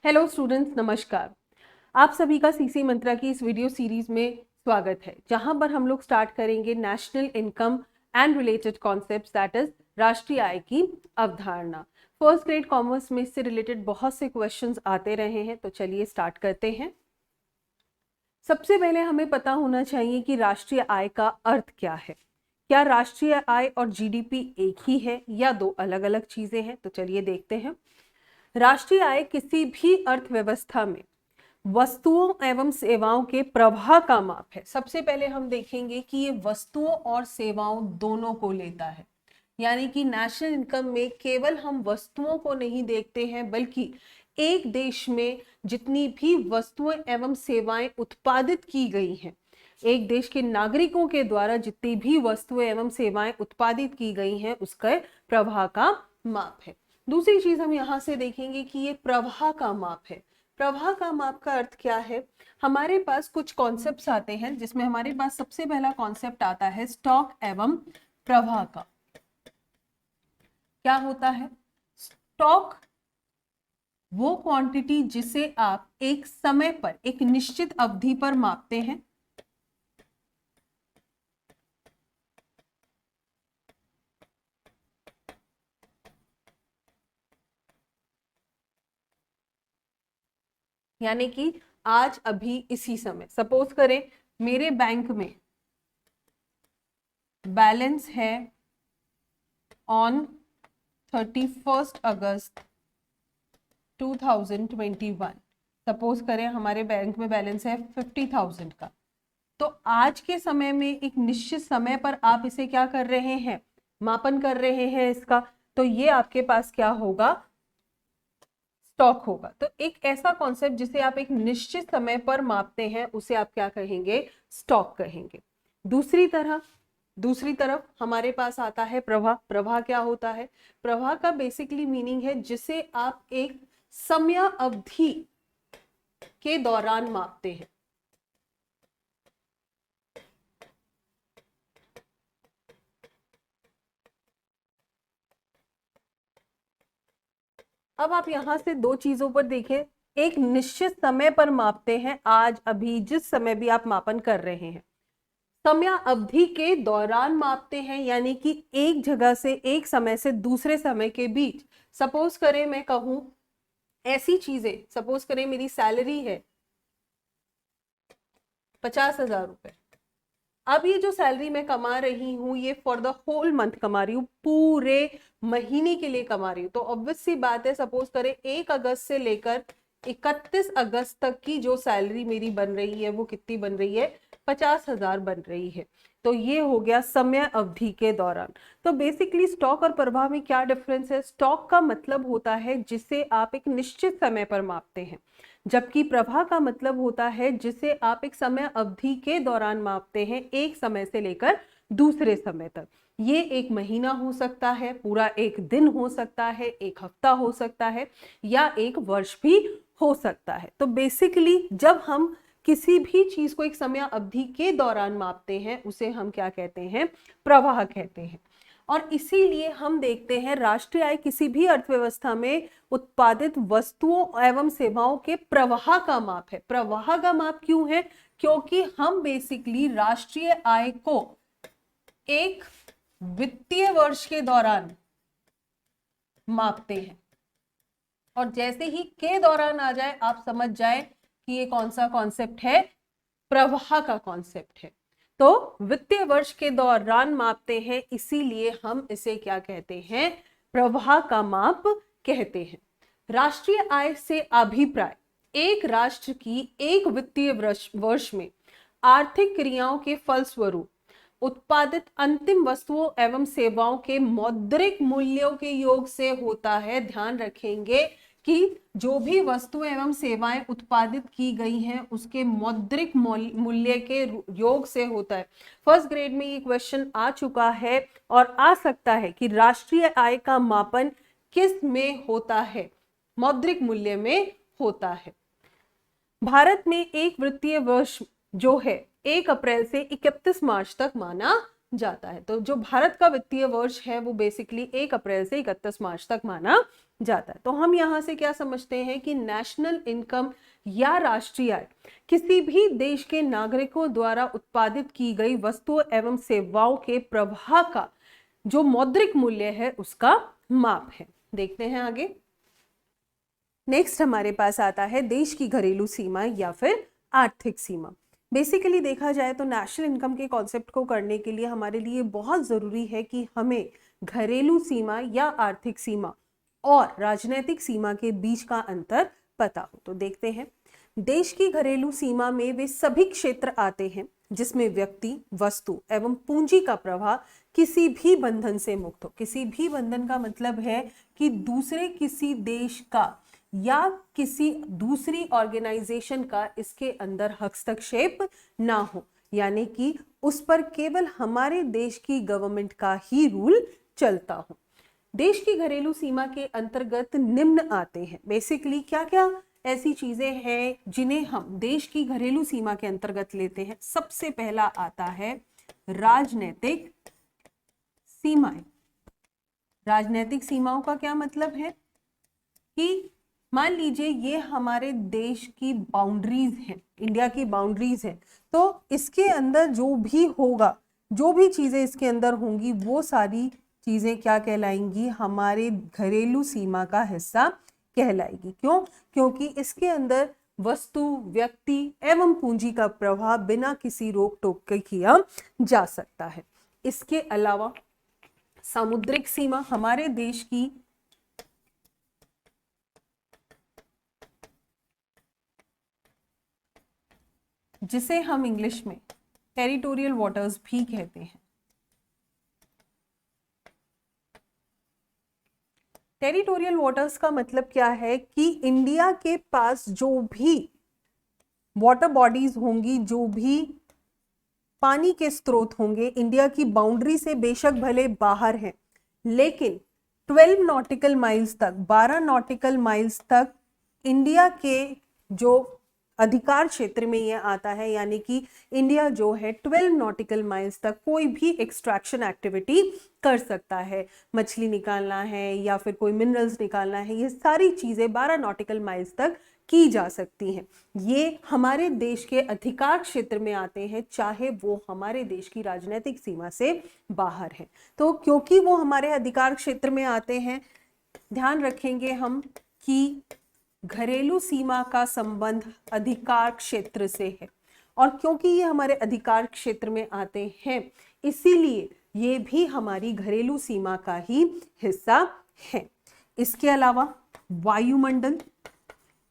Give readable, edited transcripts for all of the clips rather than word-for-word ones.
Hello students, नमस्कार। आप सभी का सीसी मंत्रा की इस वीडियो सीरीज में स्वागत है, जहां पर हम लोग स्टार्ट करेंगे national income and related concepts, that is राष्ट्रीय आय की अवधारणा। फर्स्ट ग्रेड कॉमर्स में इससे रिलेटेड बहुत से क्वेश्चंस आते रहे हैं, तो चलिए स्टार्ट करते हैं। सबसे पहले हमें पता होना चाहिए कि राष्ट्रीय आय का अर्थ क्या है। क्या राष्ट्रीय आय और जीडीपी एक ही है या दो अलग अलग चीजें हैं? तो चलिए देखते हैं। राष्ट्रीय आय किसी भी अर्थव्यवस्था में वस्तुओं एवं सेवाओं के प्रवाह का माप है। सबसे पहले हम देखेंगे कि ये वस्तुओं और सेवाओं दोनों को लेता है, यानी कि नेशनल इनकम में केवल हम वस्तुओं को नहीं देखते हैं, बल्कि एक देश में जितनी भी वस्तुएं एवं सेवाएं उत्पादित की गई हैं, एक देश के नागरिकों के द्वारा जितनी भी वस्तुएं एवं सेवाएं उत्पादित की गई हैं, उसका प्रवाह का माप है। दूसरी चीज हम यहाँ से देखेंगे कि ये प्रवाह का माप है। प्रवाह का माप का अर्थ क्या है? हमारे पास कुछ कॉन्सेप्ट्स आते हैं, जिसमें हमारे पास सबसे पहला कॉन्सेप्ट आता है स्टॉक एवं प्रवाह का। क्या होता है स्टॉक? वो क्वांटिटी जिसे आप एक समय पर, एक निश्चित अवधि पर मापते हैं। यानी कि आज अभी इसी समय, सपोज करें मेरे बैंक में बैलेंस है ऑन 31 अगस्त 2021। सपोज करें हमारे बैंक में बैलेंस है 50,000 का। तो आज के समय में एक निश्चित समय पर आप इसे क्या कर रहे हैं? मापन कर रहे हैं इसका। तो ये आपके पास क्या होगा? स्टॉक होगा। तो एक ऐसा कॉन्सेप्ट जिसे आप एक निश्चित समय पर मापते हैं, उसे आप क्या कहेंगे? स्टॉक कहेंगे। दूसरी तरफ हमारे पास आता है प्रवाह। प्रवाह क्या होता है? प्रवाह का बेसिकली मीनिंग है जिसे आप एक समय अवधि के दौरान मापते हैं। अब आप यहां से दो चीजों पर देखें। एक निश्चित समय पर मापते हैं, आज अभी जिस समय भी आप मापन कर रहे हैं। समय अवधि के दौरान मापते हैं, यानी कि एक जगह से, एक समय से दूसरे समय के बीच। सपोज करें मैं कहूं ऐसी चीजें, सपोज करें मेरी सैलरी है 50,000 रुपए। अब ये जो सैलरी मैं कमा रही हूँ, ये फॉर द होल मंथ कमा रही हूँ, पूरे महीने के लिए कमा रही हूँ। तो ऑब्वियस सी बात है, सपोज करें 1 अगस्त से लेकर 31 अगस्त तक की जो सैलरी मेरी बन रही है, वो कितनी बन रही है? 50,000 बन रही है। तो ये हो गया समय अवधि के दौरान। तो बेसिकली स्टॉक और प्रवाह में क्या डिफरेंस है? स्टॉक का मतलब होता है जिसे आप एक निश्चित समय पर मापते हैं, जबकि प्रवाह का मतलब होता है जिसे आप एक समय अवधि के दौरान मापते हैं, एक समय से लेकर दूसरे समय तक। ये एक महीना हो सकता है, पूरा एक दिन हो सकता है, एक हफ्ता हो सकता है, या एक वर्ष भी हो सकता है। तो बेसिकली जब हम किसी भी चीज को एक समय अवधि के दौरान मापते हैं, उसे हम क्या कहते हैं? प्रवाह कहते हैं। और इसीलिए हम देखते हैं राष्ट्रीय आय किसी भी अर्थव्यवस्था में उत्पादित वस्तुओं एवं सेवाओं के प्रवाह का माप है। प्रवाह का माप क्यों है? क्योंकि हम बेसिकली राष्ट्रीय आय को एक वित्तीय वर्ष के दौरान मापते हैं। और जैसे ही के दौरान आ जाए, आप समझ जाए कि ये कौन सा कॉन्सेप्ट है? प्रवाह का कॉन्सेप्ट है। तो वित्तीय वर्ष के दौरान मापते हैं, इसीलिए हम इसे क्या कहते हैं? प्रवाह का माप कहते हैं। राष्ट्रीय आय से अभिप्राय एक राष्ट्र की एक वित्तीय वर्ष में आर्थिक क्रियाओं के फलस्वरूप उत्पादित अंतिम वस्तुओं एवं सेवाओं के मौद्रिक मूल्यों के योग से होता है। ध्यान रखेंगे कि जो भी वस्तुएं एवं सेवाएं उत्पादित की गई हैं, उसके मौद्रिक मूल्य के योग से होता है। फर्स्ट ग्रेड में ये क्वेश्चन आ चुका है और आ सकता है कि राष्ट्रीय आय का मापन किस में होता है? मौद्रिक मूल्य में होता है। भारत में एक वित्तीय वर्ष जो है 1 अप्रैल से 31 मार्च तक माना जाता है। तो जो भारत का वित्तीय वर्ष है वो बेसिकली 1 अप्रैल से 31 मार्च तक माना जाता है। तो हम यहाँ से क्या समझते हैं कि नेशनल इनकम या राष्ट्रीय आय किसी भी देश के नागरिकों द्वारा उत्पादित की गई वस्तुओं एवं सेवाओं के प्रवाह का जो मौद्रिक मूल्य है उसका माप है। देखते हैं आगे। नेक्स्ट हमारे पास आता है देश की घरेलू सीमा या फिर आर्थिक सीमा। बेसिकली देखा जाए तो नेशनल इनकम के कॉन्सेप्ट को करने के लिए हमारे लिए बहुत जरूरी है कि हमें घरेलू सीमा या आर्थिक सीमा और राजनीतिक सीमा के बीच का अंतर पता हो। तो देखते हैं, देश की घरेलू सीमा में वे सभी क्षेत्र आते हैं जिसमें व्यक्ति, वस्तु एवं पूंजी का प्रवाह किसी भी बंधन से मुक्त हो। किसी भी बंधन का मतलब है कि दूसरे किसी देश का या किसी दूसरी ऑर्गेनाइजेशन का इसके अंदर हस्तक्षेप ना हो, यानी कि उस पर केवल हमारे देश की गवर्नमेंट का ही रूल चलता हो। देश की घरेलू सीमा के अंतर्गत निम्न आते हैं। बेसिकली क्या क्या ऐसी चीजें हैं जिन्हें हम देश की घरेलू सीमा के अंतर्गत लेते हैं। सबसे पहला आता है राजनीतिक सीमाएं। राजनीतिक सीमाओं का क्या मतलब है कि मान लीजिए ये हमारे देश की बाउंड्रीज हैं, इंडिया की बाउंड्रीज है, तो इसके अंदर जो भी होगा, जो भी चीजें इसके अंदर होंगी वो सारी चीजें क्या कहलाएंगी, हमारे घरेलू सीमा का हिस्सा कहलाएगी। क्यों? क्योंकि इसके अंदर वस्तु, व्यक्ति एवं पूंजी का प्रवाह बिना किसी रोक टोक के किया जा सकता है। इसके अलावा सामुद्रिक सीमा हमारे देश की जिसे हम इंग्लिश में टेरिटोरियल वाटर्स भी कहते हैं। टेरिटोरियल वाटर्स का मतलब क्या है कि इंडिया के पास जो भी वाटर बॉडीज होंगी, जो भी पानी के स्रोत होंगे, इंडिया की बाउंड्री से बेशक भले बाहर हैं, लेकिन 12 नॉटिकल माइल्स तक, 12 नॉटिकल माइल्स तक इंडिया के जो अधिकार क्षेत्र में ये आता है, यानी कि इंडिया जो है 12 नॉटिकल माइल्स तक कोई भी एक्सट्रैक्शन एक्टिविटी कर सकता है। मछली निकालना है या फिर कोई मिनरल्स निकालना है, ये सारी चीजें 12 नॉटिकल माइल्स तक की जा सकती हैं। ये हमारे देश के अधिकार क्षेत्र में आते हैं, चाहे वो हमारे देश की राजनीतिक सीमा से बाहर है। तो क्योंकि वो हमारे अधिकार क्षेत्र में आते हैं, ध्यान रखेंगे हम कि घरेलू सीमा का संबंध अधिकार क्षेत्र से है, और क्योंकि ये हमारे अधिकार क्षेत्र में आते हैं इसीलिए ये भी हमारी घरेलू सीमा का ही हिस्सा है। इसके अलावा वायुमंडल,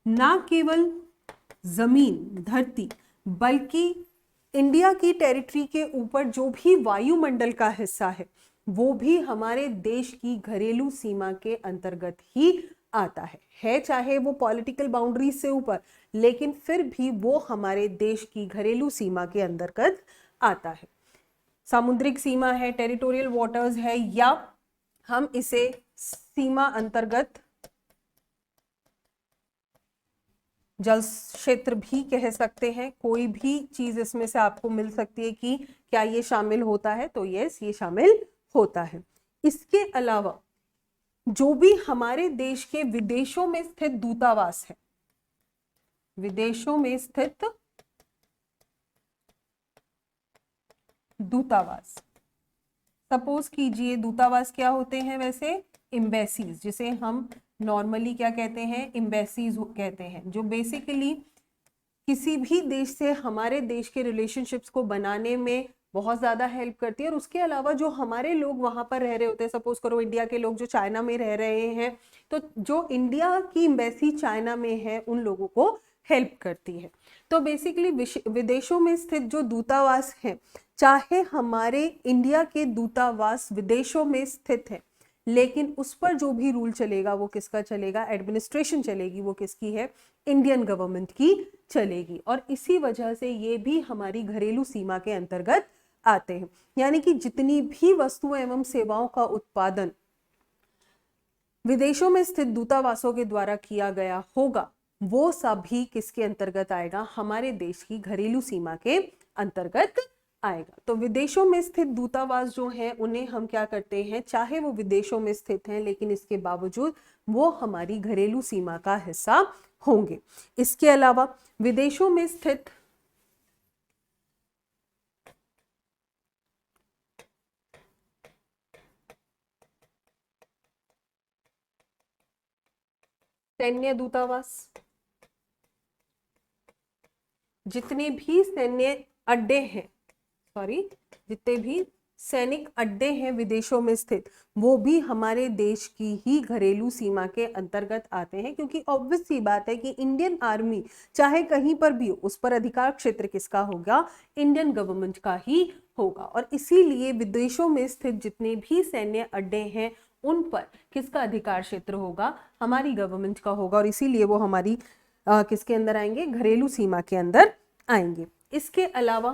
ना केवल जमीन, धरती, बल्कि इंडिया की टेरिटरी के ऊपर जो भी वायुमंडल का हिस्सा है वो भी हमारे देश की घरेलू सीमा के अंतर्गत ही आता है चाहे वो पॉलिटिकल बाउंड्री से ऊपर, लेकिन फिर भी वो हमारे देश की घरेलू सीमा के अंतर्गत आता है। सामुद्रिक सीमा है, टेरिटोरियल वाटर्स है, या हम इसे सीमा अंतर्गत जल क्षेत्र भी कह सकते हैं। कोई भी चीज इसमें से आपको मिल सकती है कि क्या ये शामिल होता है, तो यस, ये शामिल होता है। इसके अलावा जो भी हमारे देश के विदेशों में स्थित दूतावास है, विदेशों में स्थित दूतावास, सपोज कीजिए दूतावास क्या होते हैं वैसे, एम्बेसीज, जिसे हम नॉर्मली क्या कहते हैं, एम्बेसीज कहते हैं, जो बेसिकली किसी भी देश से हमारे देश के रिलेशनशिप्स को बनाने में बहुत ज़्यादा हेल्प करती है। और उसके अलावा जो हमारे लोग वहाँ पर रह रहे होते हैं, सपोज करो इंडिया के लोग जो चाइना में रह रहे हैं, तो जो इंडिया की एम्बेसी चाइना में है उन लोगों को हेल्प करती है। तो बेसिकली विदेशों में स्थित जो दूतावास है, चाहे हमारे इंडिया के दूतावास विदेशों में स्थित है, लेकिन उस पर जो भी रूल चलेगा वो किसका चलेगा, एडमिनिस्ट्रेशन चलेगी, वो किसकी है, इंडियन गवर्नमेंट की चलेगी। और इसी वजह से ये भी हमारी घरेलू सीमा के अंतर्गत आते हैं। यानी कि जितनी भी वस्तुओं एवं सेवाओं का उत्पादन विदेशों में स्थित दूतावासों के द्वारा किया गया होगा, वो सभी किसके अंतर्गत आएगा, हमारे देश की घरेलू सीमा के अंतर्गत आएगा। तो विदेशों में स्थित दूतावास जो है उन्हें हम क्या करते हैं, चाहे वो विदेशों में स्थित हैं लेकिन इसके बावजूद वो हमारी घरेलू सीमा का हिस्सा होंगे। इसके अलावा विदेशों में स्थित सैन्य दूतावास, जितने भी सैन्य अड्डे हैं, जितने भी सैनिक अड्डे हैं विदेशों में स्थित, वो भी हमारे देश की ही घरेलू सीमा के अंतर्गत आते हैं, क्योंकि ऑब्वियस सी बात है कि इंडियन आर्मी चाहे कहीं पर भी हो, उस पर अधिकार क्षेत्र किसका होगा, इंडियन गवर्नमेंट का ही होगा। और इसीलिए विदेशों में स्थित जितने भी सैन्य अड्डे हैं उन पर किसका अधिकार क्षेत्र होगा, हमारी गवर्नमेंट का होगा, और इसीलिए वो हमारी किसके अंदर आएंगे, घरेलू सीमा के अंदर आएंगे। इसके अलावा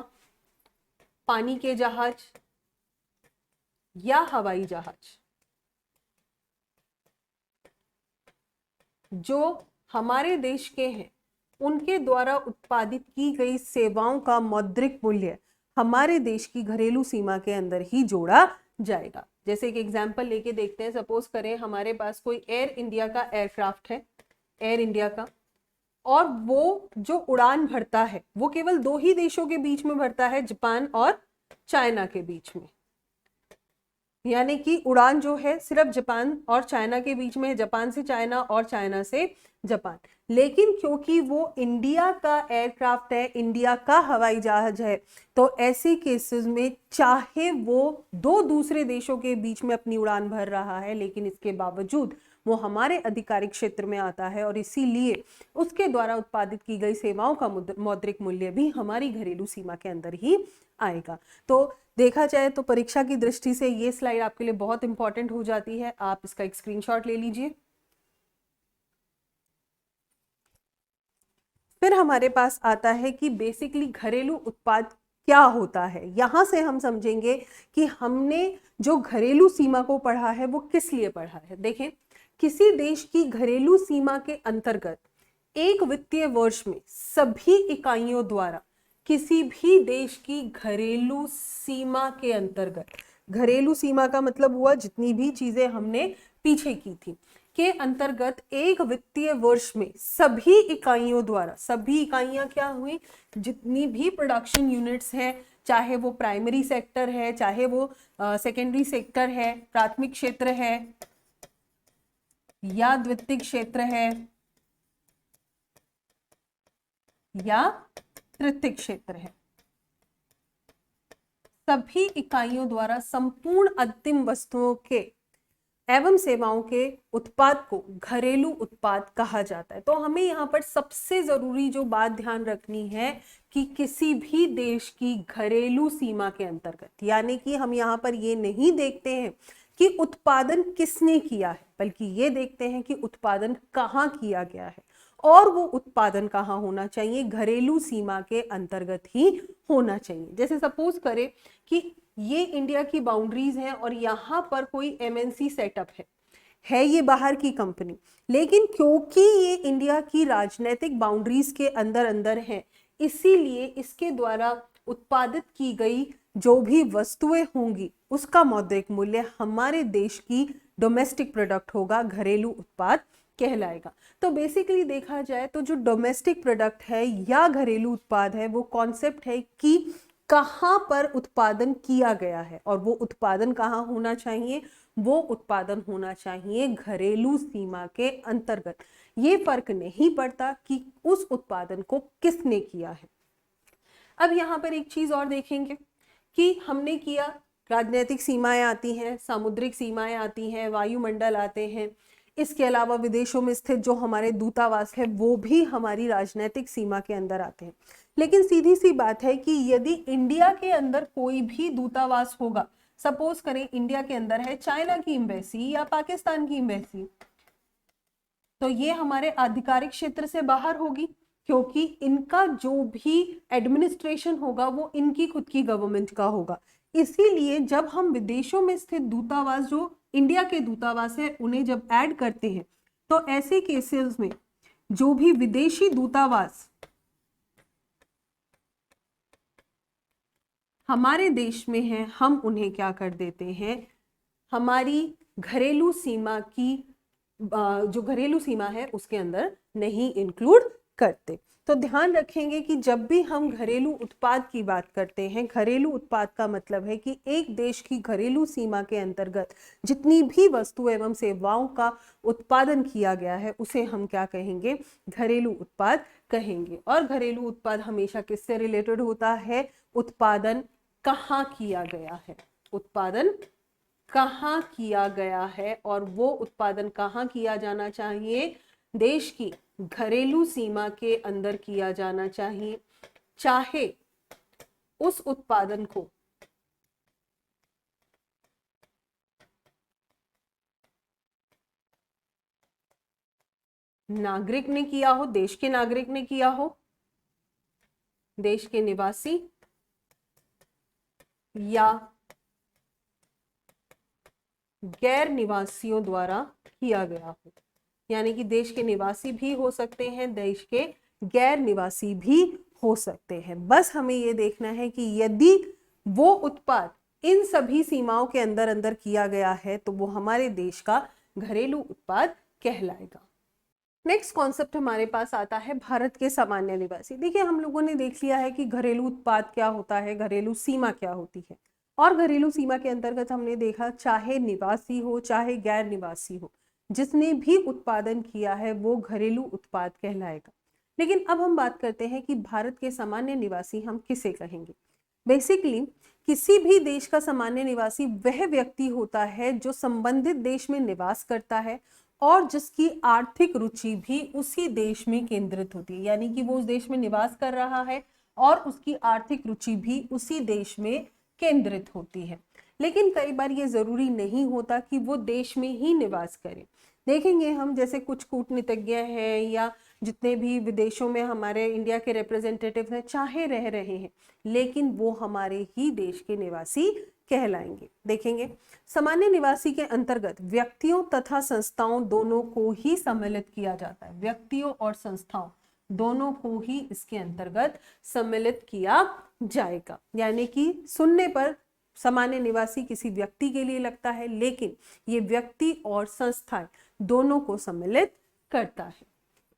पानी के जहाज या हवाई जहाज जो हमारे देश के हैं, उनके द्वारा उत्पादित की गई सेवाओं का मौद्रिक मूल्य हमारे देश की घरेलू सीमा के अंदर ही जोड़ा जाएगा। जैसे एक एग्जांपल लेके देखते हैं, सपोज करें हमारे पास कोई एयर इंडिया का एयरक्राफ्ट है, एयर इंडिया का, और वो जो उड़ान भरता है वो केवल दो ही देशों के बीच में भरता है, जापान और चाइना के बीच में। यानी कि उड़ान जो है सिर्फ जापान और चाइना के बीच में है, जापान से चाइना और चाइना से जापान। लेकिन क्योंकि वो इंडिया का एयरक्राफ्ट है, इंडिया का हवाई जहाज है, तो ऐसे केसेस में चाहे वो दो दूसरे देशों के बीच में अपनी उड़ान भर रहा है, लेकिन इसके बावजूद वो हमारे आधिकारिक क्षेत्र में आता है, और इसीलिए उसके द्वारा उत्पादित की गई सेवाओं का मौद्रिक मूल्य भी हमारी घरेलू सीमा के अंदर ही आएगा। तो देखा जाए तो परीक्षा की दृष्टि से ये स्लाइड आपके लिए बहुत इंपॉर्टेंट हो जाती है, आप इसका एक स्क्रीनशॉट ले लीजिए। फिर हमारे पास आता है कि बेसिकली घरेलू उत्पाद क्या होता है। यहां से हम समझेंगे कि हमने जो घरेलू सीमा को पढ़ा है वो किस लिए पढ़ा है। देखें, किसी देश की घरेलू सीमा के अंतर्गत एक वित्तीय वर्ष में सभी इकाइयों द्वारा किसी भी देश की घरेलू सीमा के अंतर्गत, घरेलू सीमा का मतलब हुआ जितनी भी चीजें हमने पीछे की थी, के अंतर्गत एक वित्तीय वर्ष में सभी इकाइयों द्वारा, सभी इकाइयां क्या हुई, जितनी भी प्रोडक्शन यूनिट्स हैं, चाहे वो प्राइमरी सेक्टर है, चाहे वो सेकेंडरी सेक्टर है, प्राथमिक क्षेत्र है या द्वितीयक क्षेत्र है या तृतीयक क्षेत्र है, सभी इकाइयों द्वारा संपूर्ण अंतिम वस्तुओं के एवं सेवाओं के उत्पाद को घरेलू उत्पाद कहा जाता है। तो हमें यहाँ पर सबसे जरूरी जो बात ध्यान रखनी है कि किसी भी देश की घरेलू सीमा के अंतर्गत, यानी कि हम यहाँ पर ये नहीं देखते हैं कि उत्पादन किसने किया है, बल्कि ये देखते हैं कि उत्पादन कहाँ किया गया है, और वो उत्पादन कहाँ होना चाहिए, घरेलू सीमा के अंतर्गत ही होना चाहिए। जैसे सपोज करें कि ये इंडिया की बाउंड्रीज हैं और यहाँ पर कोई एमएनसी सेटअप है ये बाहर की कंपनी, लेकिन क्योंकि ये इंडिया की राजनीतिक बाउंड्रीज के अंदर अंदर है, इसीलिए इसके द्वारा उत्पादित की गई जो भी वस्तुएं होंगी उसका मौद्रिक मूल्य हमारे देश की डोमेस्टिक प्रोडक्ट होगा, घरेलू उत्पाद कहलाएगा। तो बेसिकली देखा जाए तो जो डोमेस्टिक प्रोडक्ट है या घरेलू उत्पाद है, वो कॉन्सेप्ट है कि कहाँ पर उत्पादन किया गया है, और वो उत्पादन कहाँ होना चाहिए, वो उत्पादन होना चाहिए घरेलू सीमा के अंतर्गत। ये फर्क नहीं पड़ता कि उस उत्पादन को किसने किया है। अब यहाँ पर एक चीज और देखेंगे कि हमने किया, राजनीतिक सीमाएं आती हैं, सामुद्रिक सीमाएं आती हैं, वायुमंडल आते हैं, इसके अलावा विदेशों में स्थित जो हमारे दूतावास है वो भी हमारी राजनीतिक सीमा के अंदर आते हैं। लेकिन सीधी सी बात है कि यदि इंडिया के अंदर कोई भी दूतावास होगा, सपोज करें इंडिया के अंदर है चाइना की एम्बेसी या पाकिस्तान की एम्बेसी, तो ये हमारे आधिकारिक क्षेत्र से बाहर होगी, क्योंकि इनका जो भी एडमिनिस्ट्रेशन होगा वो इनकी खुद की गवर्नमेंट का होगा। इसीलिए जब हम विदेशों में स्थित दूतावास, जो इंडिया के दूतावास है, उन्हें जब ऐड करते हैं, तो ऐसे केसेस में जो भी विदेशी दूतावास हमारे देश में हैं, हम उन्हें क्या कर देते हैं, हमारी घरेलू सीमा की जो घरेलू सीमा है उसके अंदर नहीं इंक्लूड करते। तो ध्यान रखेंगे कि जब भी हम घरेलू उत्पाद की बात करते हैं, घरेलू उत्पाद का मतलब है कि एक देश की घरेलू सीमा के अंतर्गत जितनी भी वस्तु एवं सेवाओं का उत्पादन किया गया है उसे हम क्या कहेंगे, घरेलू उत्पाद कहेंगे। और घरेलू उत्पाद हमेशा किससे रिलेटेड होता है, उत्पादन कहाँ किया गया है, उत्पादन कहाँ किया गया है, और वो उत्पादन कहाँ किया जाना चाहिए, देश की घरेलू सीमा के अंदर किया जाना चाहिए, चाहे उस उत्पादन को नागरिक ने किया हो, देश के नागरिक ने किया हो, देश के निवासी या गैर निवासियों द्वारा किया गया हो। यानी कि देश के निवासी भी हो सकते हैं, देश के गैर निवासी भी हो सकते हैं। बस हमें ये देखना है कि यदि वो उत्पाद इन सभी सीमाओं के अंदर अंदर किया गया है तो वो हमारे देश का घरेलू उत्पाद कहलाएगा। नेक्स्ट कॉन्सेप्ट हमारे पास आता है भारत के सामान्य निवासी। देखिए, हम लोगों ने देख लिया है कि घरेलू उत्पाद क्या होता है, घरेलू सीमा क्या होती है, और घरेलू सीमा के अंतर्गत हमने देखा चाहे निवासी हो चाहे गैर निवासी हो, जिसने भी उत्पादन किया है वो घरेलू उत्पाद कहलाएगा। लेकिन अब हम बात करते हैं कि भारत के सामान्य निवासी हम किसे कहेंगे। बेसिकली किसी भी देश का सामान्य निवासी वह व्यक्ति होता है जो संबंधित देश में निवास करता है और जिसकी आर्थिक रुचि भी उसी देश में केंद्रित होती है। यानी कि वो उस देश में निवास कर रहा है और उसकी आर्थिक रुचि भी उसी देश में केंद्रित होती है। लेकिन कई बार ये जरूरी नहीं होता कि वो देश में ही निवास करे। देखेंगे हम, जैसे कुछ कूटनीतिज्ञ हैं या जितने भी विदेशों में हमारे इंडिया के रिप्रेजेंटेटिव हैं, चाहे रह रहे हैं लेकिन वो हमारे ही देश के निवासी कहलाएंगे। देखेंगे, सामान्य निवासी के अंतर्गत व्यक्तियों तथा संस्थाओं दोनों को ही सम्मिलित किया जाता है। व्यक्तियों और संस्थाओं दोनों को ही इसके अंतर्गत सम्मिलित किया जाएगा। यानी कि सुनने पर सामान्य निवासी किसी व्यक्ति के लिए लगता है, लेकिन ये व्यक्ति और संस्थाएं दोनों को सम्मिलित करता है।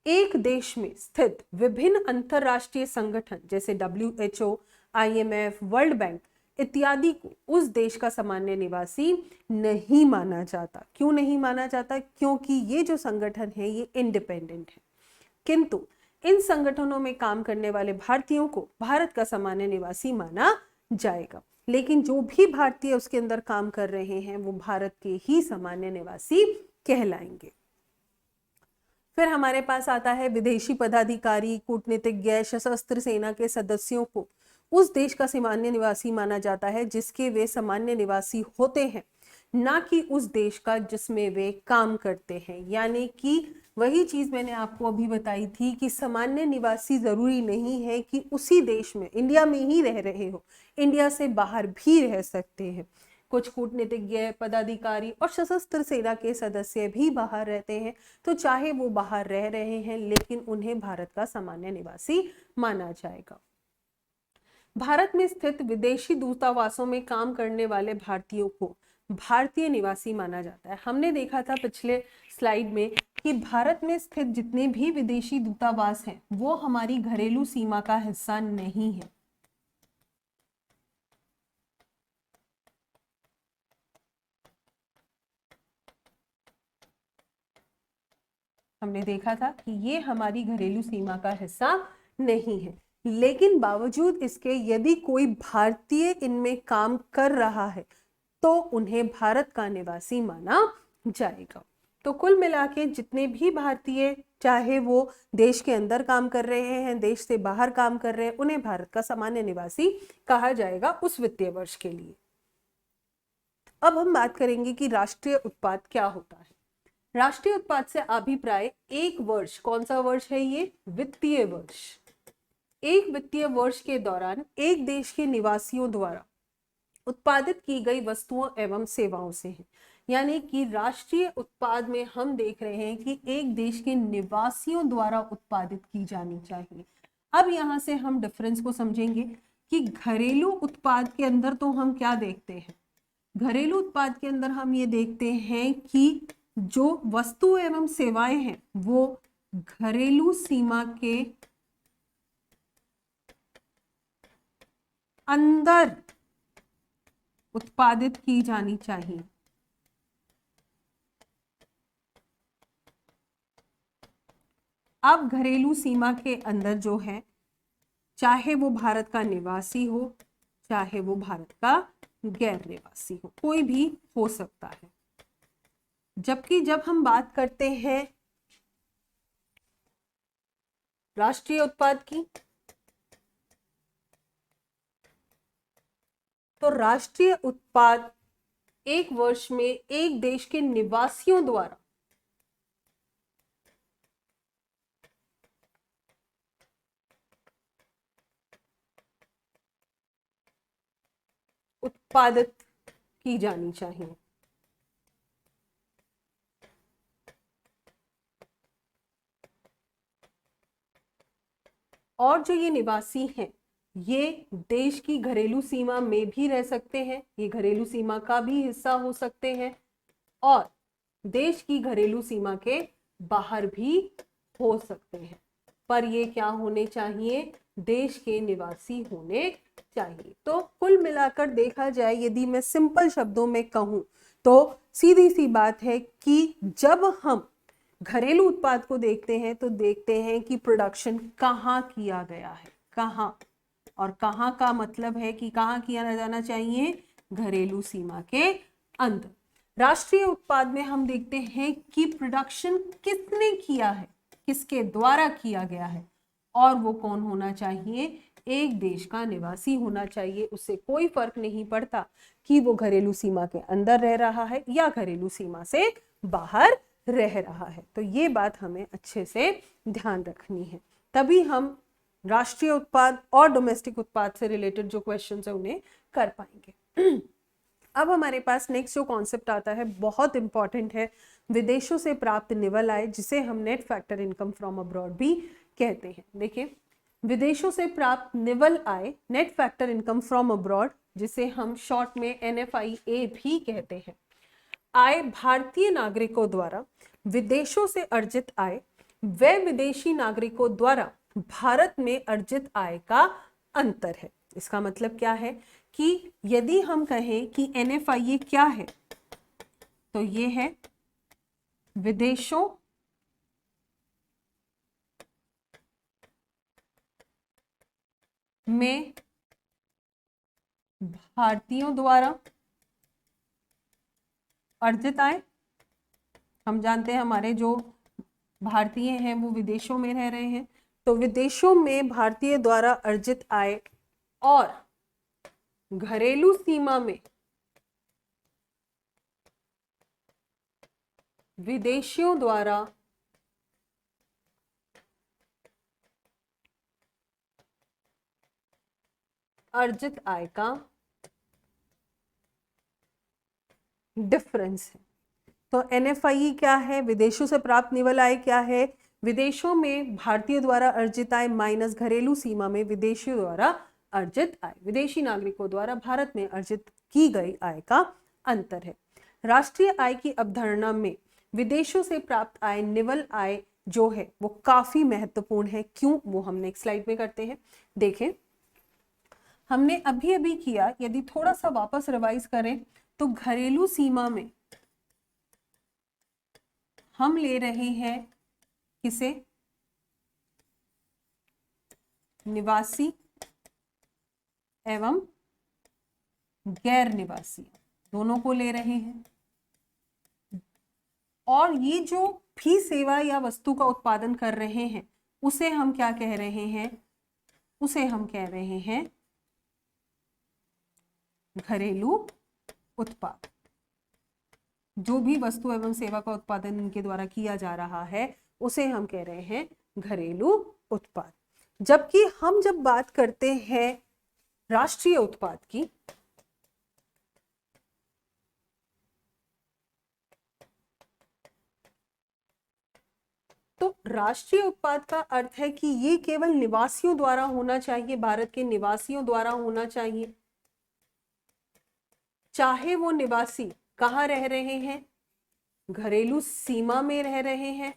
एक देश में स्थित विभिन्न अंतरराष्ट्रीय संगठन जैसे WHO, IMF, वर्ल्ड बैंक इत्यादि को उस देश का सामान्य निवासी नहीं माना जाता। क्यों नहीं माना जाता? क्योंकि ये जो संगठन है ये इंडिपेंडेंट है। किंतु इन संगठनों में काम करने वाले भारतीयों को भारत का सामान्य निवासी माना जाएगा। लेकिन जो भी भारतीय उसके अंदर काम कर रहे हैं वो भारत के ही सामान्य निवासी कहलाएंगे। फिर हमारे पास आता है विदेशी पदाधिकारी, कूटनीतिज्ञ, सशस्त्र सेना के सदस्यों को उस देश का सामान्य निवासी माना जाता है जिसके वे सामान्य निवासी होते हैं, ना कि उस देश का जिसमें वे काम करते हैं। यानी कि वही चीज मैंने आपको अभी बताई थी कि सामान्य निवासी जरूरी नहीं है कि उसी देश में, इंडिया में ही रह रहे हो, इंडिया से बाहर भी रह सकते हैं। कुछ कूटनीतिज्ञ, पदाधिकारी और सशस्त्र सेना के सदस्य भी बाहर रहते हैं, तो चाहे वो बाहर रह रहे हैं लेकिन उन्हें भारत का सामान्य निवासी माना जाएगा। भारत में स्थित विदेशी दूतावासों में काम करने वाले भारतीयों को भारतीय निवासी माना जाता है। हमने देखा था पिछले स्लाइड में कि भारत में स्थित जितने भी विदेशी दूतावास हैं वो हमारी घरेलू सीमा का हिस्सा नहीं है। हमने देखा था कि ये हमारी घरेलू सीमा का हिस्सा नहीं है, लेकिन बावजूद इसके यदि कोई भारतीय इनमें काम कर रहा है तो उन्हें भारत का निवासी माना जाएगा। तो कुल मिला के जितने भी भारतीय, चाहे वो देश के अंदर काम कर रहे हैं, देश से बाहर काम कर रहे हैं, उन्हें भारत का सामान्य निवासी कहा जाएगा उस वित्तीय वर्ष के लिए। अब हम बात करेंगे कि राष्ट्रीय उत्पाद क्या होता है। राष्ट्रीय उत्पाद से अभिप्राय एक वर्ष, कौन सा वर्ष है ये? वित्तीय वर्ष। एक वित्तीय वर्ष के दौरान एक देश के निवासियों द्वारा उत्पादित की गई वस्तुओं एवं सेवाओं से है। यानी कि राष्ट्रीय उत्पाद में हम देख रहे हैं कि एक देश के निवासियों द्वारा उत्पादित की जानी चाहिए। अब यहां से हम डिफरेंस को समझेंगे। कि घरेलू उत्पाद के अंदर तो हम क्या देखते हैं, घरेलू उत्पाद के अंदर हम ये देखते हैं कि जो वस्तु एवं सेवाएं हैं वो घरेलू सीमा के अंदर उत्पादित की जानी चाहिए। अब घरेलू सीमा के अंदर जो है, चाहे वो भारत का निवासी हो, चाहे वो भारत का गैर निवासी हो, कोई भी हो सकता है। जबकि जब हम बात करते हैं राष्ट्रीय उत्पाद की, तो राष्ट्रीय उत्पाद एक वर्ष में एक देश के निवासियों द्वारा उत्पादित की जानी चाहिए। और जो ये निवासी हैं, ये देश की घरेलू सीमा में भी रह सकते हैं, ये घरेलू सीमा का भी हिस्सा हो सकते हैं, और देश की घरेलू सीमा के बाहर भी हो सकते हैं, पर ये क्या होने चाहिए, देश के निवासी होने चाहिए। तो कुल मिलाकर देखा जाए, यदि मैं सिंपल शब्दों में कहूं तो सीधी सी बात है कि जब हम घरेलू उत्पाद को देखते हैं तो देखते हैं कि प्रोडक्शन कहाँ किया गया है, कहाँ, और कहाँ का मतलब है कि कहाँ किया जाना चाहिए, घरेलू सीमा के अंदर। राष्ट्रीय उत्पाद में हम देखते हैं कि प्रोडक्शन किसने किया है, किसके द्वारा किया गया है, और वो कौन होना चाहिए, एक देश का निवासी होना चाहिए। उससे कोई फर्क नहीं पड़ता कि वो घरेलू सीमा के अंदर रह रहा है या घरेलू सीमा से बाहर रह रहा है। तो ये बात हमें अच्छे से ध्यान रखनी है, तभी हम राष्ट्रीय उत्पाद और डोमेस्टिक उत्पाद से रिलेटेड जो क्वेश्चन है उन्हें कर पाएंगे। अब हमारे पास नेक्स्ट जो कॉन्सेप्ट आता है, बहुत इंपॉर्टेंट है, विदेशों से प्राप्त निवल आय, जिसे हम net factor income from abroad भी कहते हैं। देखिए, विदेशों से प्राप्त निवल आय, net factor income from abroad, जिसे हम शॉर्ट में NFIA भी कहते हैं, आय भारतीय नागरिकों द्वारा विदेशों से अर्जित आय व विदेशी नागरिकों द्वारा भारत में अर्जित आय का अंतर है। इसका मतलब क्या है कि यदि हम कहें कि NFIA क्या है, तो ये है विदेशों में भारतीयों द्वारा अर्जित आय। हम जानते हैं हमारे जो भारतीय हैं वो विदेशों में रह रहे हैं, तो विदेशों में भारतीय द्वारा अर्जित आय और घरेलू सीमा में विदेशियों द्वारा अर्जित आय का डिफरेंस है। तो NFIE क्या है, विदेशों से प्राप्त निवल आय क्या है, विदेशों में भारतीय द्वारा अर्जित आय माइनस घरेलू सीमा में विदेशियों द्वारा अर्जित आय, विदेशी नागरिकों द्वारा भारत में अर्जित की गई आय का अंतर है। राष्ट्रीय आय की अवधारणा में विदेशों से प्राप्त आय, निवल आय जो है वो काफी महत्वपूर्ण है। क्यों, वो हम नेक्स्ट स्लाइड में करते हैं। देखें, हमने अभी अभी किया, यदि थोड़ा सा वापस रिवाइज करें तो घरेलू सीमा में हम ले रहे हैं किसे, निवासी एवं गैर निवासी, दोनों को ले रहे हैं। और ये जो भी सेवा या वस्तु का उत्पादन कर रहे हैं उसे हम क्या कह रहे हैं, उसे हम कह रहे हैं घरेलू उत्पाद। जो भी वस्तु एवं सेवा का उत्पादन इनके द्वारा किया जा रहा है उसे हम कह रहे हैं घरेलू उत्पाद। जबकि हम जब बात करते हैं राष्ट्रीय उत्पाद की, तो राष्ट्रीय उत्पाद का अर्थ है कि ये केवल निवासियों द्वारा होना चाहिए, भारत के निवासियों द्वारा होना चाहिए, चाहे वो निवासी कहाँ रह रहे हैं, घरेलू सीमा में रह रहे हैं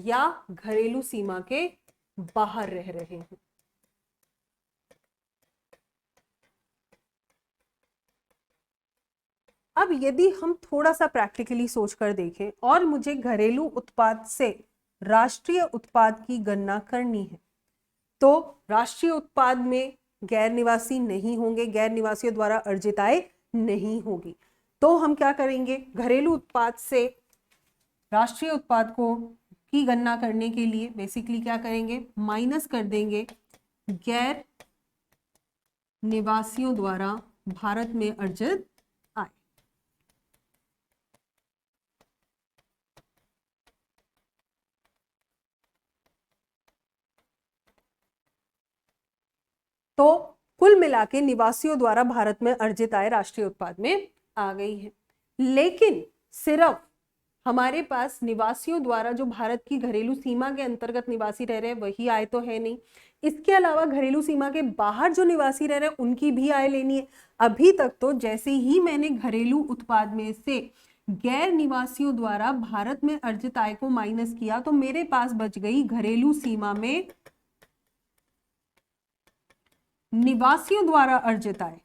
या घरेलू सीमा के बाहर रह रहे हैं। अब यदि हम थोड़ा सा प्रैक्टिकली सोचकर देखें और मुझे घरेलू उत्पाद से राष्ट्रीय उत्पाद की गणना करनी है, तो राष्ट्रीय उत्पाद में गैर निवासी नहीं होंगे, गैर निवासियों द्वारा अर्जित आय नहीं होगी। तो हम क्या करेंगे, घरेलू उत्पाद से राष्ट्रीय उत्पाद को की गणना करने के लिए बेसिकली क्या करेंगे, माइनस कर देंगे गैर निवासियों द्वारा भारत में अर्जित आय। तो कुल मिला के निवासियों द्वारा भारत में अर्जित आय राष्ट्रीय उत्पाद में आ गई है। लेकिन सिर्फ हमारे पास निवासियों द्वारा जो भारत की घरेलू सीमा के अंतर्गत निवासी रह रहे हैं वही आय तो है नहीं, इसके अलावा घरेलू सीमा के बाहर जो निवासी रह रहे हैं उनकी भी आय लेनी है। अभी तक तो जैसे ही मैंने घरेलू उत्पाद में से गैर निवासियों द्वारा भारत में अर्जित आय को माइनस किया तो मेरे पास बच गई घरेलू सीमा में निवासियों द्वारा अर्जित आय,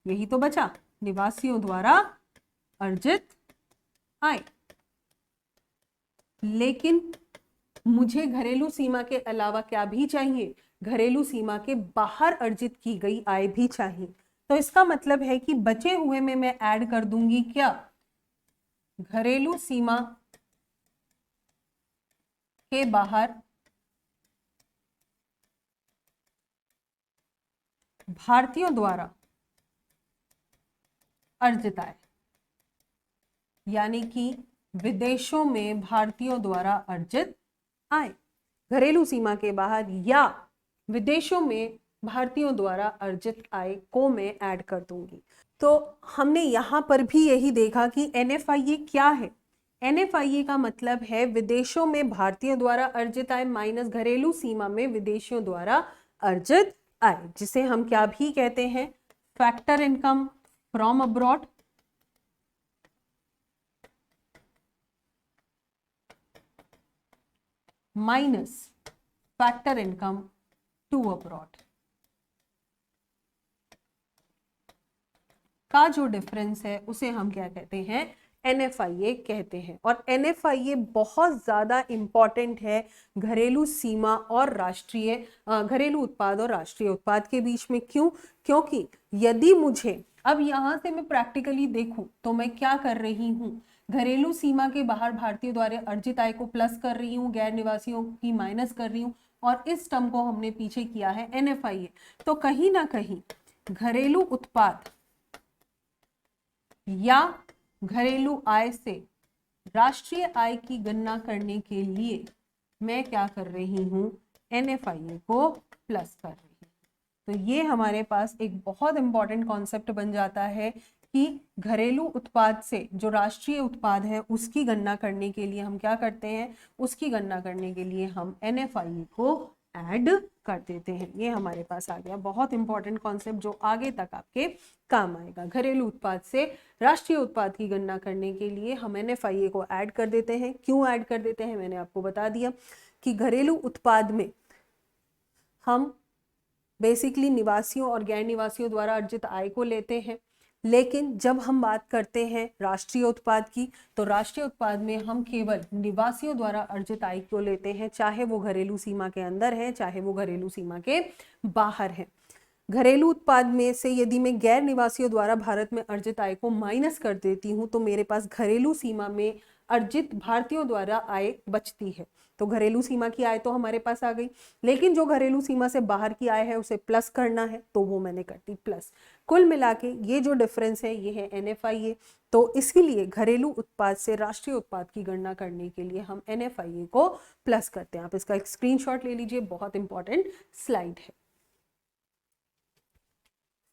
यही तो बचा, निवासियों द्वारा अर्जित आय। लेकिन मुझे घरेलू सीमा के अलावा क्या भी चाहिए, घरेलू सीमा के बाहर अर्जित की गई आय भी चाहिए। तो इसका मतलब है कि बचे हुए में मैं ऐड कर दूंगी क्या, घरेलू सीमा के बाहर भारतीयों द्वारा अर्जित आय, यानी कि विदेशों में भारतीयों द्वारा अर्जित आय, घरेलू सीमा के बाहर या विदेशों में भारतीयों द्वारा अर्जित आय को मैं ऐड कर दूंगी। तो हमने यहां पर भी यही देखा कि NFIA क्या है। NFIA का मतलब है विदेशों में भारतीयों द्वारा अर्जित आय माइनस घरेलू सीमा में विदेशियों द्वारा अर्जित आय, जिसे हम क्या भी कहते हैं, factor income from abroad minus factor income to abroad का जो डिफरेंस है उसे हम क्या कहते हैं, NFIA कहते हैं। और NFIA बहुत ज्यादा इंपॉर्टेंट है घरेलू सीमा और राष्ट्रीय घरेलू उत्पाद और राष्ट्रीय उत्पाद के बीच में। क्यों? क्योंकि यदि मुझे अब यहां से मैं प्रैक्टिकली देखूं तो मैं क्या कर रही हूं, घरेलू सीमा के बाहर भारतीयों द्वारा अर्जित आय को प्लस कर रही हूँ, गैर निवासियों की माइनस कर रही हूँ, और इस टर्म को हमने पीछे किया है NFIA। तो कहीं ना कहीं घरेलू उत्पाद या घरेलू आय से राष्ट्रीय आय की गणना करने के लिए मैं क्या कर रही हूं, NFIA को प्लस कर रही हूं। तो ये हमारे पास एक बहुत इंपॉर्टेंट कॉन्सेप्ट बन जाता है कि घरेलू उत्पाद से जो राष्ट्रीय उत्पाद है उसकी गणना करने के लिए हम क्या करते हैं, उसकी गणना करने के लिए हम NFIA को ऐड कर देते हैं। ये हमारे पास आ गया बहुत इंपॉर्टेंट कॉन्सेप्ट जो आगे तक आपके काम आएगा। घरेलू उत्पाद से राष्ट्रीय उत्पाद की गणना करने के लिए हम NFIA को ऐड कर देते हैं। क्यों ऐड कर देते हैं, मैंने आपको बता दिया कि घरेलू उत्पाद में हम बेसिकली निवासियों और गैर निवासियों द्वारा अर्जित आय को लेते हैं, लेकिन जब हम बात करते हैं राष्ट्रीय उत्पाद की तो राष्ट्रीय उत्पाद में हम केवल निवासियों द्वारा अर्जित आय को लेते हैं, चाहे वो घरेलू सीमा के अंदर है चाहे वो घरेलू सीमा के बाहर है। घरेलू उत्पाद में से यदि मैं गैर निवासियों द्वारा भारत में अर्जित आय को माइनस कर देती हूँ तो मेरे पास घरेलू सीमा में अर्जित भारतीयों द्वारा आय बचती है। तो घरेलू सीमा की आय तो हमारे पास आ गई, लेकिन जो घरेलू सीमा से बाहर की आय है उसे प्लस करना है तो वो मैंने कर दी प्लस। कुल मिला के ये जो डिफरेंस है ये है NFIA। तो इसीलिए घरेलू उत्पाद से राष्ट्रीय उत्पाद की गणना करने के लिए हम NFIA को प्लस करते हैं। आप इसका एक स्क्रीनशॉट ले लीजिए, बहुत इंपॉर्टेंट स्लाइड है।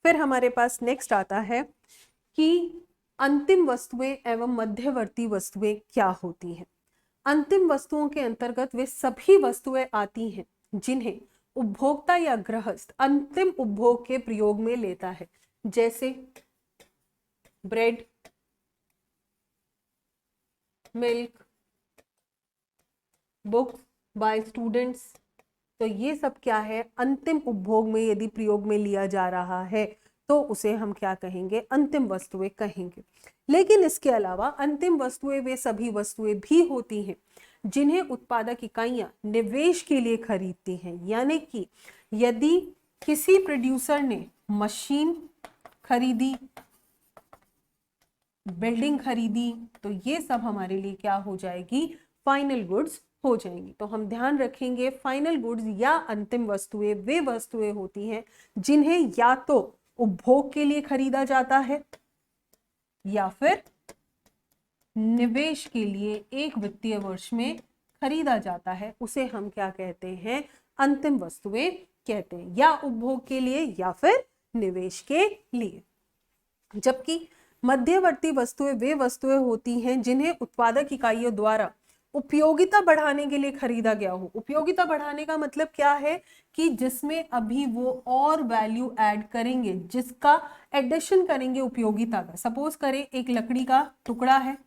फिर हमारे पास नेक्स्ट आता है कि अंतिम वस्तुएं एवं मध्यवर्ती वस्तुएं क्या होती हैं। अंतिम वस्तुओं के अंतर्गत वे सभी वस्तुएं आती हैं जिन्हें उपभोक्ता या गृहस्थ अंतिम उपभोग के प्रयोग में लेता है, जैसे bread, milk, books by students. तो ये सब क्या है, अंतिम उपभोग में यदि प्रयोग में लिया जा रहा है तो उसे हम क्या कहेंगे, अंतिम वस्तुएं कहेंगे। लेकिन इसके अलावा अंतिम वस्तुएं वे सभी वस्तुएं भी होती हैं जिन्हें उत्पादक इकाइयां निवेश के लिए खरीदती हैं। यानी कि यदि किसी प्रोड्यूसर ने मशीन खरीदी, बिल्डिंग खरीदी, तो ये सब हमारे लिए क्या हो जाएगी, फाइनल गुड्स हो जाएंगी। तो हम ध्यान रखेंगे फाइनल गुड्स या अंतिम वस्तुएं वे वस्तुएं होती हैं जिन्हें या तो उपभोग के लिए खरीदा जाता है या फिर निवेश के लिए एक वित्तीय वर्ष में खरीदा जाता है, उसे हम क्या कहते हैं, अंतिम वस्तुएं कहते हैं, या उपभोग के लिए या फिर निवेश के लिए। जबकि मध्यवर्ती वस्तुएं वे वस्तुएं होती हैं जिन्हें उत्पादक इकाइयों द्वारा उपयोगिता बढ़ाने के लिए खरीदा गया हो। उपयोगिता बढ़ाने का मतलब क्या है कि जिसमें अभी वो और वैल्यू ऐड करेंगे, जिसका एडिशन करेंगे उपयोगिता का। सपोज करें एक लकड़ी का टुकड़ा है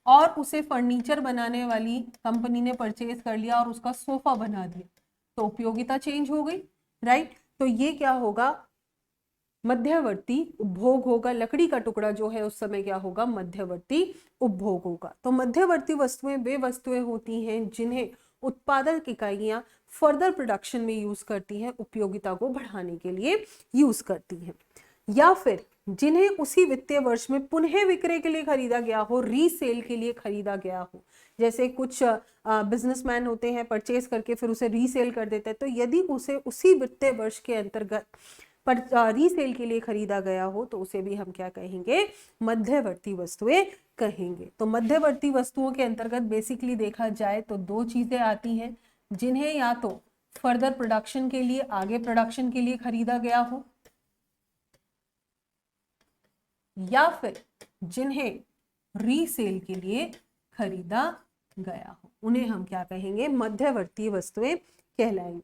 और उसे फर्नीचर बनाने वाली कंपनी ने परचेज कर लिया और उसका सोफा बना दिया, तो उपयोगिता चेंज हो गई, राइट। तो ये क्या होगा, मध्यवर्ती उपभोग होगा। लकड़ी का टुकड़ा जो है उस समय क्या होगा, मध्यवर्ती उपभोग होगा। तो मध्यवर्ती वस्तुएं वे वस्तुएं होती हैं जिन्हें उत्पादक इकाइयां फर्दर प्रोडक्शन में यूज करती हैं, उपयोगिता को बढ़ाने के लिए यूज करती हैं, या फिर जिन्हें उसी वित्तीय वर्ष में पुनः विक्रय के लिए खरीदा गया हो, रीसेल के लिए खरीदा गया हो। जैसे कुछ बिजनेसमैन होते हैं, परचेज करके फिर उसे रीसेल कर देते हैं। तो यदि उसे उसी वित्तीय वर्ष के अंतर्गत पर रीसेल के लिए खरीदा गया हो तो उसे भी हम क्या कहेंगे, मध्यवर्ती वस्तुएं कहेंगे। तो मध्यवर्ती वस्तुओं के अंतर्गत बेसिकली देखा जाए तो दो चीजें आती हैं, जिन्हें या तो फर्दर प्रोडक्शन के लिए, आगे प्रोडक्शन के लिए खरीदा गया हो, या फिर जिन्हें रीसेल के लिए खरीदा गया हो, उन्हें हम क्या कहेंगे, मध्यवर्ती वस्तुएं कहलाएंगी।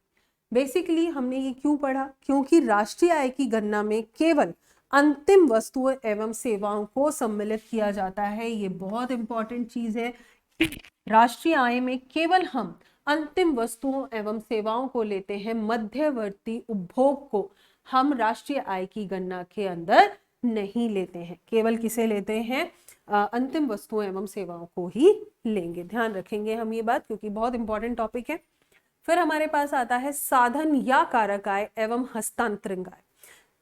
बेसिकली हमने ये क्यों पढ़ा, क्योंकि राष्ट्रीय आय की गणना में केवल अंतिम वस्तुओं एवं सेवाओं को सम्मिलित किया जाता है। ये बहुत इंपॉर्टेंट चीज है। राष्ट्रीय आय में केवल हम अंतिम वस्तुओं एवं सेवाओं को लेते हैं, मध्यवर्ती उपभोग को हम राष्ट्रीय आय की गणना के अंदर नहीं लेते हैं। केवल किसे लेते हैं, अंतिम वस्तुओं एवं सेवाओं को ही लेंगे। ध्यान रखेंगे हम ये बात, क्योंकि बहुत इंपॉर्टेंट टॉपिक है। फिर हमारे पास आता है साधन या कारक आय एवं हस्तांतरण आय।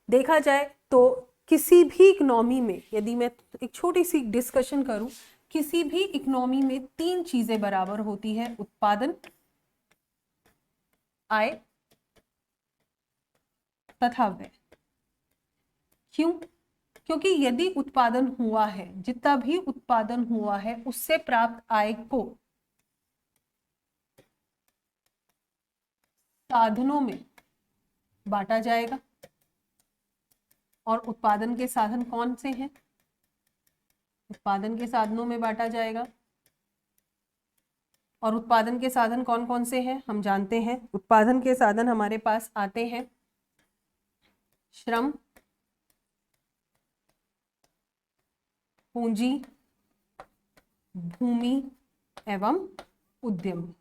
देखा जाए तो किसी भी इकोनॉमी में, यदि मैं एक छोटी सी डिस्कशन करूं, किसी भी इकोनॉमी में तीन चीजें बराबर होती है, उत्पादन, आय तथा व्यय। क्यों? क्योंकि यदि उत्पादन हुआ है, जितना भी उत्पादन हुआ है उससे प्राप्त आय को साधनों में बांटा जाएगा। और उत्पादन के साधन कौन से हैं? उत्पादन के साधनों में बांटा जाएगा। और उत्पादन के साधन कौन कौन से हैं हम जानते हैं। उत्पादन के साधन हमारे पास आते हैं श्रम, पूंजी, भूमि एवं उद्यम।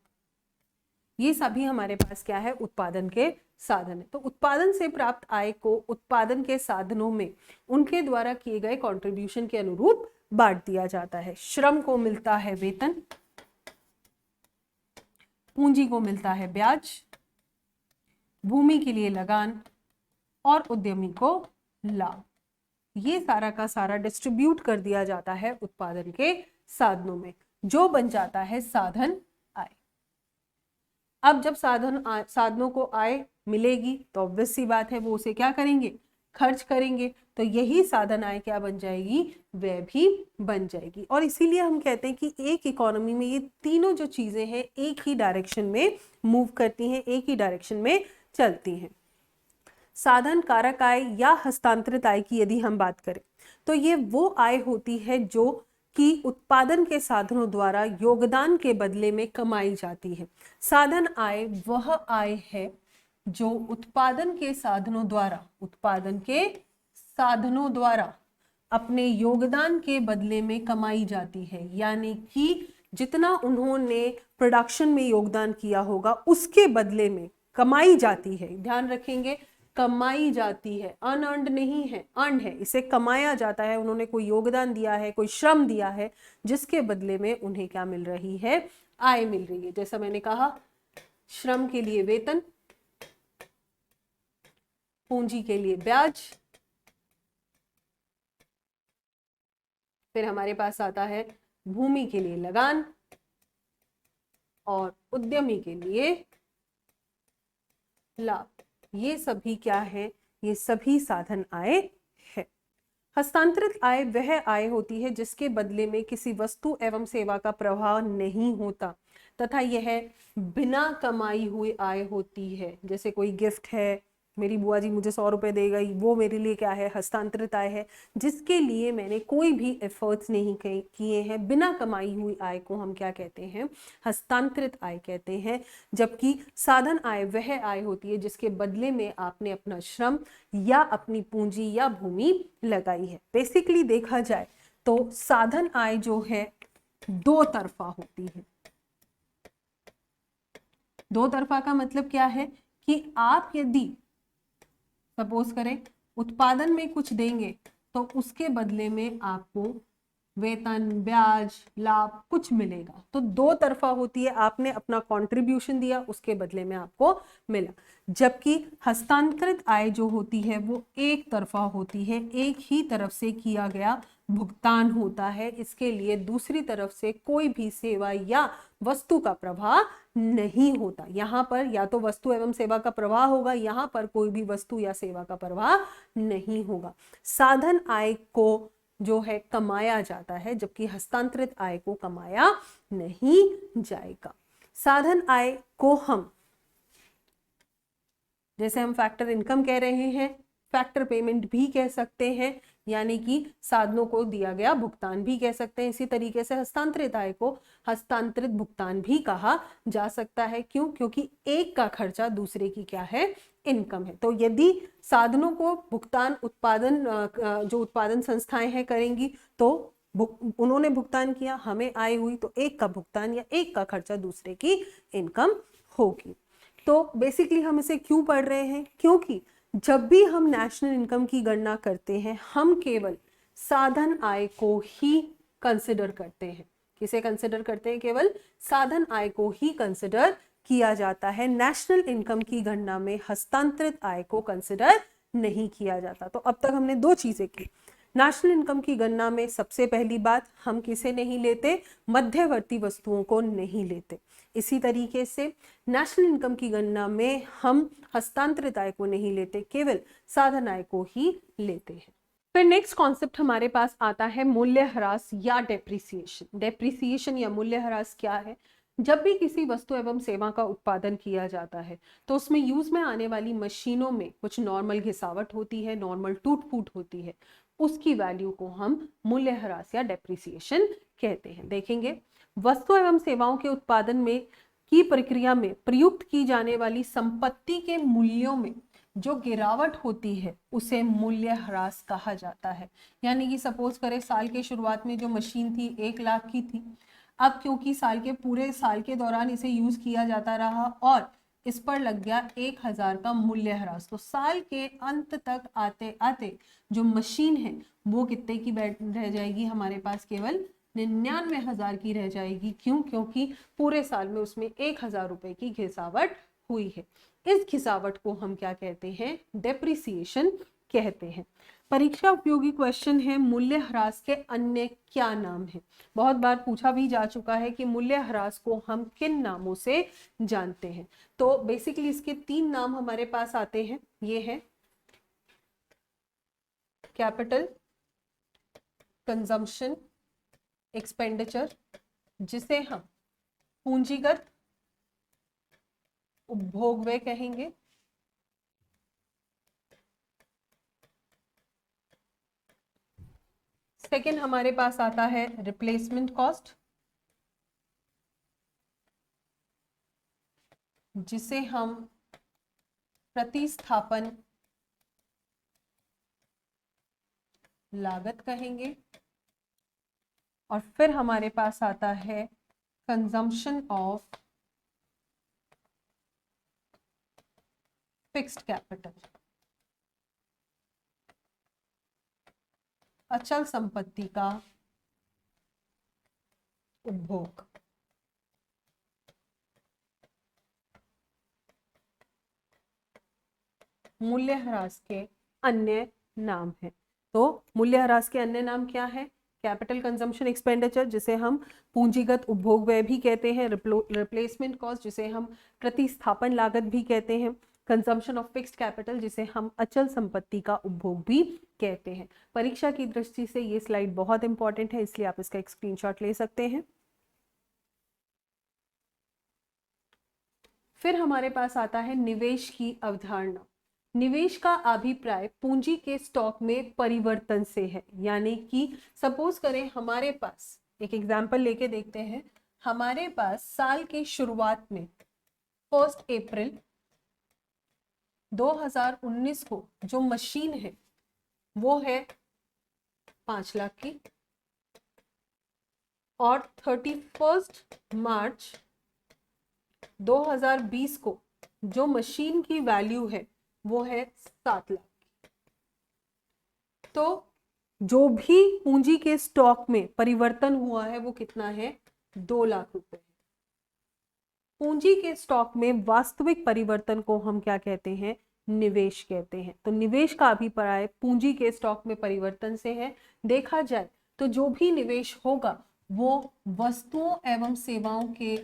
ये सभी हमारे पास क्या है, उत्पादन के साधन है। तो उत्पादन से प्राप्त आय को उत्पादन के साधनों में उनके द्वारा किए गए कंट्रीब्यूशन के अनुरूप बांट दिया जाता है। श्रम को मिलता है वेतन, पूंजी को मिलता है ब्याज, भूमि के लिए लगान और उद्यमी को लाभ। ये सारा का सारा डिस्ट्रीब्यूट कर दिया जाता है उत्पादन के साधनों में, जो बन जाता है साधन आय। अब जब साधनों को आय मिलेगी तो ऑब्वियस सी बात है वो उसे क्या करेंगे, खर्च करेंगे। तो यही साधन आय क्या बन जाएगी, व्यय भी बन जाएगी। और इसीलिए हम कहते हैं कि एक इकोनॉमी में ये तीनों जो चीजें हैं एक ही डायरेक्शन में मूव करती हैं, एक ही डायरेक्शन में चलती हैं। साधन, कारक आय या हस्तांतरित आय की यदि हम बात करें तो ये वो आय होती है जो कि उत्पादन के साधनों द्वारा योगदान के बदले में कमाई जाती है। साधन आय वह आय है जो उत्पादन के साधनों द्वारा अपने योगदान के बदले में कमाई जाती है, यानी कि जितना उन्होंने प्रोडक्शन में योगदान किया होगा उसके बदले में कमाई जाती है। ध्यान रखेंगे, कमाई जाती है, अनअर्न्ड नहीं है, अर्न्ड है। इसे कमाया जाता है, उन्होंने कोई योगदान दिया है, कोई श्रम दिया है, जिसके बदले में उन्हें क्या मिल रही है, आय मिल रही है। जैसा मैंने कहा, श्रम के लिए वेतन, पूंजी के लिए ब्याज, फिर हमारे पास आता है भूमि के लिए लगान और उद्यमी के लिए लाभ। ये सभी क्या है, ये सभी साधन आय है। हस्तांतरित आय वह आय होती है जिसके बदले में किसी वस्तु एवं सेवा का प्रवाह नहीं होता तथा यह बिना कमाई हुई आय होती है। जैसे कोई गिफ्ट है, मेरी बुआ जी मुझे 100 रुपए दे गई, वो मेरे लिए क्या है, हस्तांतरित आय है, जिसके लिए मैंने कोई भी एफर्ट्स नहीं किए हैं। बिना कमाई हुई आय को हम क्या कहते हैं, हस्तांतरित आय कहते हैं। जबकि साधन आय वह आय होती है जिसके बदले में आपने अपना श्रम या अपनी पूंजी या भूमि लगाई है। बेसिकली देखा जाए तो साधन आय जो है दो तरफा होती है। दो तरफा का मतलब क्या है कि आप यदि सपोज करें उत्पादन में कुछ देंगे तो उसके बदले में आपको वेतन, ब्याज, लाभ कुछ मिलेगा। तो दो तरफा होती है, आपने अपना कंट्रीब्यूशन दिया, उसके बदले में आपको मिला। जबकि हस्तांतरित आय जो होती है वो एक तरफा होती है, एक ही तरफ से किया गया भुगतान होता है। इसके लिए दूसरी तरफ से कोई भी सेवा या वस्तु का प्रवाह नहीं होता। यहाँ पर या तो वस्तु एवं सेवा का प्रवाह होगा, यहाँ पर कोई भी वस्तु या सेवा का प्रवाह नहीं होगा। साधन आय को जो है कमाया जाता है, जबकि हस्तांतरित आय को कमाया नहीं जाएगा। साधन आय को हम, जैसे हम फैक्टर इनकम कह रहे हैं, फैक्टर पेमेंट भी कह सकते हैं, यानी कि साधनों को दिया गया भुगतान भी कह सकते हैं। इसी तरीके से हस्तांतरित आय को हस्तांतरित भुगतान भी कहा जा सकता है। क्यों? क्योंकि एक का खर्चा दूसरे की क्या है, इनकम है। तो यदि साधनों को भुगतान जो उत्पादन संस्थाएं हैं करेंगी तो उन्होंने भुगतान किया, हमें आय हुई, तो एक का भुगतान या एक का खर्चा दूसरे की इनकम होगी। तो बेसिकली हम इसे क्यों पढ़ रहे हैं? क्योंकि जब भी हम नेशनल इनकम की गणना करते हैं हम केवल साधन आय को ही कंसिडर करते हैं। किसे कंसिडर करते हैं? केवल साधन आय को ही कंसिडर किया जाता है। नेशनल इनकम की गणना में हस्तांतरित आय को कंसिडर नहीं किया जाता। तो अब तक हमने दो चीजें की। नेशनल इनकम की गणना में सबसे पहली बात, हम किसे नहीं लेते? मध्यवर्ती वस्तुओं को नहीं लेते। इसी तरीके से नेशनल इनकम की गणना में हम हस्तांतरित आय को नहीं लेते, केवल साधन आय को ही लेते हैं। फिर नेक्स्ट कॉन्सेप्ट हमारे पास आता है मूल्यह्रास या डेप्रिसिएशन। डेप्रिसिएशन या मूल्यह्रास क्या है? जब भी किसी वस्तु एवं सेवा का उत्पादन किया जाता है तो उसमें यूज में आने वाली मशीनों में कुछ नॉर्मल घिसावट होती है, नॉर्मल टूट फूट होती है, उसकी वैल्यू को हम मूल्यह्रास या डेप्रिसिएशन कहते हैं। देखेंगे, वस्तु एवं सेवाओं के उत्पादन में की प्रक्रिया में प्रयुक्त की जाने वाली संपत्ति के मूल्यों में जो गिरावट होती है उसे मूल्यह्रास कहा जाता है। यानी कि सपोज करें साल के शुरुआत में जो मशीन थी 1 लाख की थी, अब क्योंकि पूरे साल के दौरान इसे यूज किया जाता रहा और इस पर लग गया 1000 का मूल्यह्रास, तो साल के अंत तक आते आते जो मशीन है वो कितने की रह जाएगी हमारे पास? केवल 99,000 की रह जाएगी। क्यों? क्योंकि पूरे साल में उसमें 1000 रुपए की घिसावट हुई है। इस घिसावट को हम क्या कहते हैं? डेप्रिसिएशन कहते हैं। परीक्षा उपयोगी क्वेश्चन है, मूल्यह्रास के अन्य क्या नाम है? बहुत बार पूछा भी जा चुका है कि मूल्यह्रास को हम किन नामों से जानते हैं। तो बेसिकली इसके 3 नाम हमारे पास आते हैं। ये है कैपिटल कंजम्पशन एक्सपेंडिचर, जिसे हम पूंजीगत उपभोग व्यय कहेंगे, सेकेंड हमारे पास आता है रिप्लेसमेंट कॉस्ट, जिसे हम प्रतिस्थापन लागत कहेंगे। और फिर हमारे पास आता है कंजम्पशन ऑफ फिक्स्ड कैपिटल, अचल संपत्ति का उपभोग। मूल्यह्रास के अन्य नाम है। तो मूल्यह्रास के अन्य नाम क्या है? कैपिटल कंजम्पशन एक्सपेंडिचर, जिसे हम पूंजीगत उपभोग व्यय भी कहते हैं, रिप्लेसमेंट कॉस्ट, जिसे हम प्रतिस्थापन लागत भी कहते हैं, कंजम्पशन ऑफ फिक्स्ड कैपिटल, जिसे हम अचल संपत्ति का उपभोग भी कहते हैं। परीक्षा की दृष्टि से ये स्लाइड बहुत इंपॉर्टेंट है, इसलिए आप इसका एक स्क्रीनशॉट ले सकते हैं। फिर हमारे पास आता है निवेश की अवधारणा। निवेश का अभिप्राय पूंजी के स्टॉक में परिवर्तन से है। यानी कि सपोज करें हमारे पास, एक एग्जांपल लेके देखते हैं, हमारे पास साल के शुरुआत में 1 अप्रैल 2019 को जो मशीन है वो है 5 लाख की, और 31 मार्च 2020 को जो मशीन की वैल्यू है वो है 7 लाख की। तो जो भी पूंजी के स्टॉक में परिवर्तन हुआ है वो कितना है? 2 लाख रुपए। पूंजी के स्टॉक में वास्तविक परिवर्तन को हम क्या कहते हैं? निवेश कहते हैं। तो निवेश का अभिप्राय पूंजी के स्टॉक में परिवर्तन से है। देखा जाए तो जो भी निवेश होगा वो वस्तुओं एवं सेवाओं के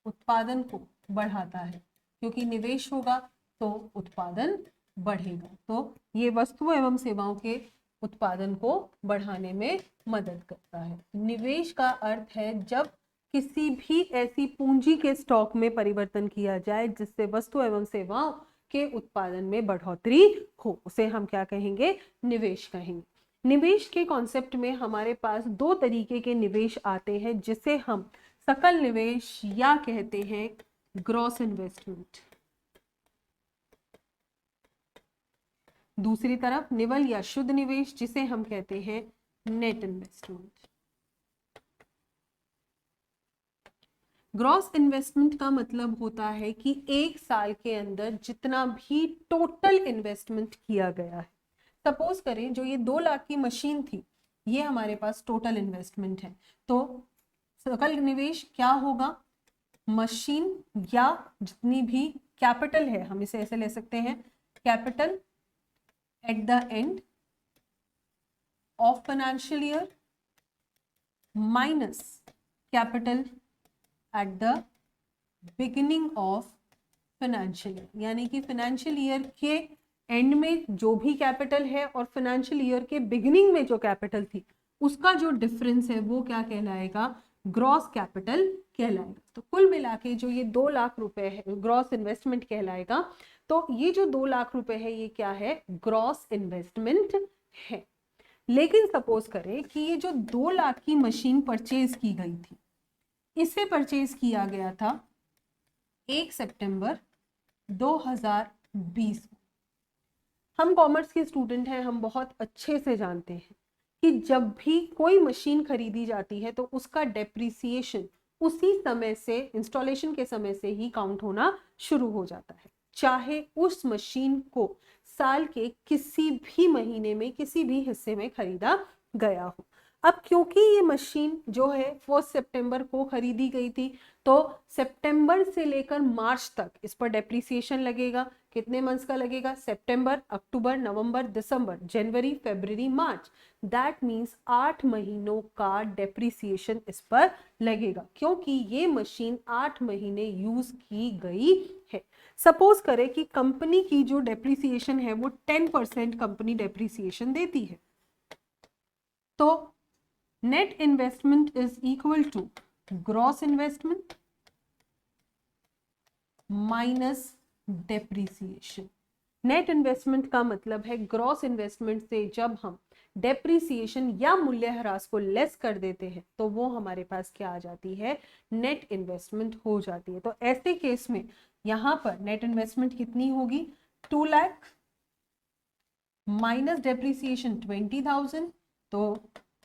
उत्पादन को बढ़ाता है, क्योंकि निवेश होगा तो उत्पादन बढ़ेगा। तो ये वस्तुओं एवं सेवाओं के उत्पादन को बढ़ाने में मदद करता है। निवेश का अर्थ है जब किसी भी ऐसी पूंजी के स्टॉक में परिवर्तन किया जाए जिससे वस्तु एवं सेवाओं के उत्पादन में बढ़ोतरी हो, उसे हम क्या कहेंगे? निवेश कहेंगे। निवेश के कॉन्सेप्ट में हमारे पास 2 तरीके के निवेश आते हैं, जिसे हम सकल निवेश या कहते हैं ग्रॉस इन्वेस्टमेंट। दूसरी तरफ निवल या शुद्ध निवेश, जिसे हम कहते हैं नेट इन्वेस्टमेंट। ग्रॉस इन्वेस्टमेंट का मतलब होता है कि एक साल के अंदर जितना भी टोटल इन्वेस्टमेंट किया गया है। सपोज करें जो ये 2 लाख की मशीन थी, ये हमारे पास टोटल इन्वेस्टमेंट है। तो सकल निवेश क्या होगा? मशीन या जितनी भी कैपिटल है, हम इसे ऐसे ले सकते हैं, capital at the end of financial year minus capital at the beginning of financial year. यानी कि फाइनेंशियल ईयर के एंड में जो भी कैपिटल है और फाइनेंशियल ईयर के बिगिनिंग में जो कैपिटल थी उसका जो डिफरेंस है वो क्या कहलाएगा? ग्रॉस कैपिटल कहलाएगा। तो कुल मिला के जो ये 2 लाख रुपए है ग्रॉस इन्वेस्टमेंट कहलाएगा। तो ये जो 2 लाख रुपए है ये क्या है? ग्रॉस इन्वेस्टमेंट है। लेकिन सपोज करें कि ये जो 2 लाख की मशीन परचेज की गई थी, इसे परचेज किया गया था 1 सितंबर 2020 में। हम कॉमर्स के स्टूडेंट हैं, हम बहुत अच्छे से जानते हैं कि जब भी कोई मशीन खरीदी जाती है तो उसका डेप्रिसिएशन उसी समय से, इंस्टॉलेशन के समय से ही काउंट होना शुरू हो जाता है, चाहे उस मशीन को साल के किसी भी महीने में किसी भी हिस्से में खरीदा गया हो। अब क्योंकि ये मशीन जो है 1 सितंबर को खरीदी गई थी, तो सितंबर से लेकर मार्च तक इस पर डेप्रिसिएशन लगेगा। कितने मंथ्स का लगेगा? सितंबर, अक्टूबर, नवंबर, दिसंबर, जनवरी, फरवरी, मार्च। दैट मीन्स 8 महीनों का डेप्रिसिएशन इस पर लगेगा, क्योंकि ये मशीन 8 महीने यूज की गई है। सपोज करें कि कंपनी की जो डेप्रिसिएशन है वो 10% कंपनी डेप्रिसिएशन देती है, तो net investment is equal to gross investment minus depreciation. Net investment का मतलब है ग्रॉस इन्वेस्टमेंट से जब हम डेप्रिसिएशन या मूल्यह्रास को लेस कर देते हैं तो वो हमारे पास क्या आ जाती है, नेट इन्वेस्टमेंट हो जाती है। तो ऐसे केस में यहां पर नेट इन्वेस्टमेंट कितनी होगी, 2 लाख माइनस डेप्रिसिएशन 20,000, तो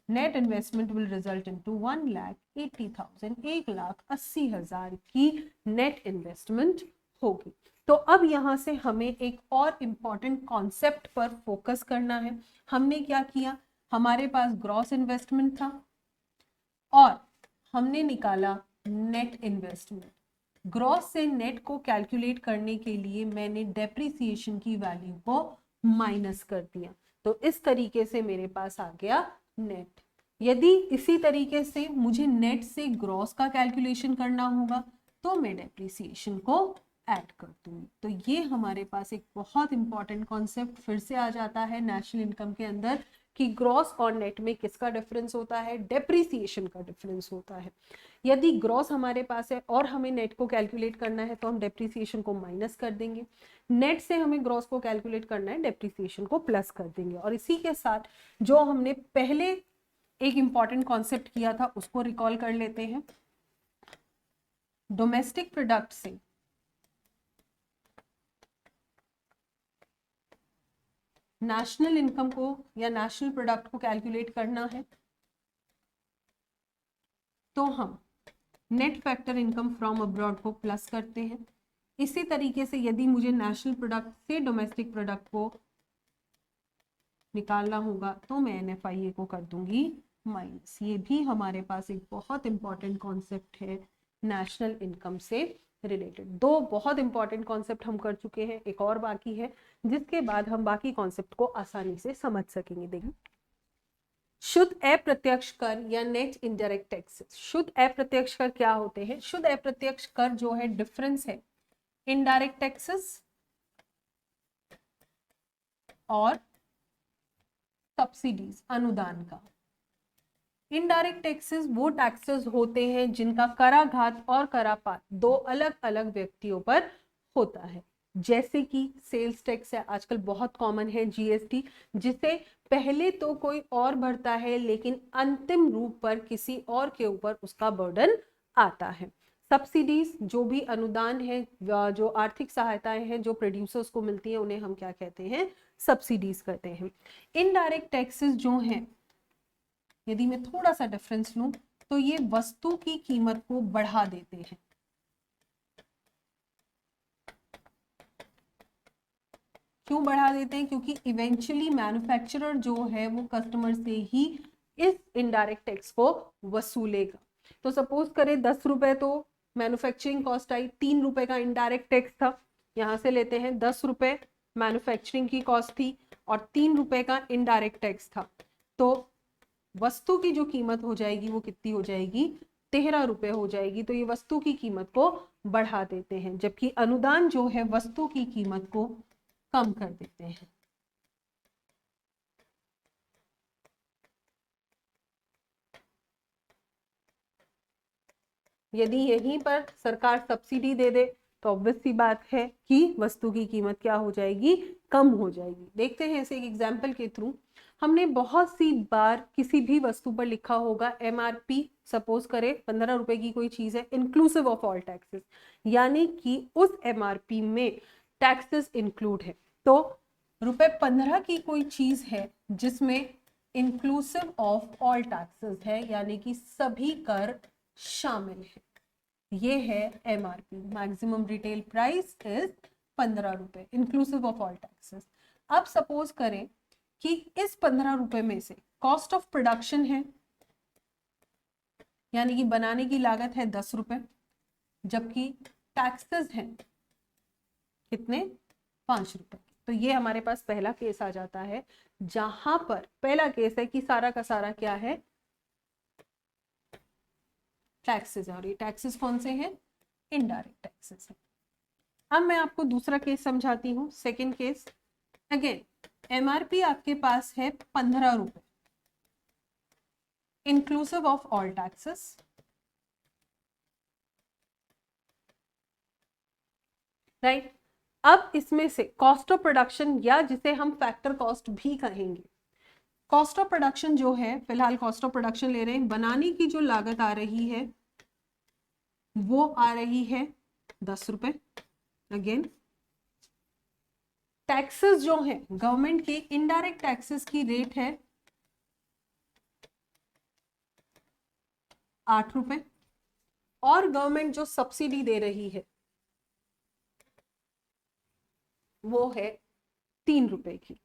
net investment will result in to 1,80,000, 1,80,000 की नेट इन्वेस्टमेंट होगी। तो अब यहां से हमें एक और इंपॉर्टेंट कॉन्सेप्ट पर फोकस करना है। हमने क्या किया, हमारे पास ग्रॉस इन्वेस्टमेंट था और हमने निकाला नेट इन्वेस्टमेंट। ग्रॉस से नेट को कैलकुलेट करने के लिए मैंने डेप्रिसिएशन की वैल्यू को माइनस कर दिया, तो इस तरीके से मेरे पास आ गया नेट। यदि इसी तरीके से मुझे नेट से ग्रॉस का कैलकुलेशन करना होगा तो मैं डेप्रिसिएशन को ऐड कर दूंगी। तो ये हमारे पास एक बहुत इंपॉर्टेंट कॉन्सेप्ट फिर से आ जाता है नेशनल इनकम के अंदर कि ग्रॉस और नेट में किसका डिफरेंस होता है, डेप्रिसिएशन का डिफरेंस होता है। यदि ग्रॉस हमारे पास है और हमें नेट को कैलकुलेट करना है तो हम डेप्रिसिएशन को माइनस कर देंगे, नेट से हमें ग्रॉस को कैलकुलेट करना है डेप्रिसिएशन को प्लस कर देंगे। और इसी के साथ जो हमने पहले एक इंपॉर्टेंट कॉन्सेप्ट किया था उसको रिकॉल कर लेते हैं। डोमेस्टिक प्रोडक्ट से नेशनल इनकम को या नेशनल प्रोडक्ट को कैलकुलेट करना है तो हम net factor income from abroad को प्लस करते हैं। इसी तरीके से यदि मुझे नेशनल प्रोडक्ट से डोमेस्टिक प्रोडक्ट को निकालना होगा तो मैं NFIA को कर दूंगी माइनस। ये भी हमारे पास एक बहुत इंपॉर्टेंट कॉन्सेप्ट है नेशनल इनकम से रिलेटेड। दो बहुत इंपॉर्टेंट कॉन्सेप्ट हम कर चुके हैं, एक और बाकी है जिसके बाद हम बाकी कॉन्सेप्ट को आसानी से समझ सकेंगे। देखिए, शुद्ध अप्रत्यक्ष कर या नेट इनडायरेक्ट टैक्सेस। शुद्ध अप्रत्यक्ष कर क्या होते हैं, शुद्ध अप्रत्यक्ष कर जो है डिफरेंस है इनडायरेक्ट टैक्सेस और सब्सिडीज, अनुदान का। इनडायरेक्ट टैक्सेस वो टैक्सेस होते हैं जिनका कराघात और करापात दो अलग अलग व्यक्तियों पर होता है, जैसे कि सेल्स टैक्स है, आजकल बहुत कॉमन है GST, जिसे पहले तो कोई और भरता है लेकिन अंतिम रूप पर किसी और के ऊपर उसका बर्डन आता है। सब्सिडीज जो भी अनुदान है, जो आर्थिक सहायताएं हैं जो प्रोड्यूसर्स को मिलती है उन्हें हम क्या कहते हैं, सब्सिडीज कहते हैं। इनडायरेक्ट टैक्सेस जो हैं, यदि मैं थोड़ा सा डिफरेंस लूं तो ये वस्तु की कीमत को बढ़ा देते हैं। क्यों बढ़ा देते हैं, क्योंकि इवेंचुअली मैन्युफैक्चरर जो है वो कस्टमर से ही इस इनडायरेक्ट टैक्स को वसूलेगा। तो सपोज करें 10 रुपए तो मैन्युफैक्चरिंग कॉस्ट आई, 3 रुपए का इनडायरेक्ट टैक्स था, यहां से लेते हैं 10 रुपए मैन्युफैक्चरिंग की कॉस्ट थी और 3 रुपए का इनडायरेक्ट टैक्स था, तो वस्तु की जो कीमत हो जाएगी वो कितनी हो जाएगी, 13 रुपए हो जाएगी। तो ये वस्तु की कीमत को बढ़ा देते हैं, जबकि अनुदान जो है वस्तु की कीमत को कम कर देते हैं। यदि यहीं पर सरकार सब्सिडी दे दे तो ऑब्वियस सी बात है कि वस्तु की कीमत क्या हो जाएगी, कम हो जाएगी। देखते हैं इसे एक एग्जाम्पल के थ्रू। हमने बहुत सी बार किसी भी वस्तु पर लिखा होगा MRP, सपोज करें 15 रुपए की कोई चीज है, इंक्लूसिव ऑफ ऑल टैक्सेस, यानी कि उस MRP में टैक्सेस इंक्लूड है। तो ₹15 की कोई चीज है जिसमें इंक्लूसिव ऑफ ऑल टैक्सेस है, यानी कि सभी कर शामिल है, ये है MRP, maximum retail price is 15 रुपए इंक्लूसिव ऑफ ऑल टैक्सेस। अब सपोज करें कि इस 15 रुपए में से कॉस्ट ऑफ प्रोडक्शन है, यानी कि बनाने की लागत है 10 रुपए, जबकि टैक्सेस हैं कितने, 5 रुपए। तो ये हमारे पास पहला केस आ जाता है, जहां पर पहला केस है कि सारा का सारा क्या है, टैक्सेस है, और ये टैक्सेस कौन से हैं, इनडायरेक्ट टैक्सेस है। अब मैं आपको दूसरा केस समझाती हूँ, सेकेंड केस। अगेन MRP आपके पास है 15 रुपए inclusive of all taxes, right. अब इसमें से कॉस्ट ऑफ प्रोडक्शन या जिसे हम फैक्टर कॉस्ट भी कहेंगे, कॉस्ट ऑफ प्रोडक्शन जो है, फिलहाल कॉस्ट ऑफ प्रोडक्शन ले रहे हैं, बनाने की जो लागत आ रही है वो आ रही है 10 रुपए। अगेन टैक्सेस जो है गवर्नमेंट के, इनडायरेक्ट टैक्सेस की रेट है 8 रुपए, और गवर्नमेंट जो सब्सिडी दे रही है वो है 3 रुपए की।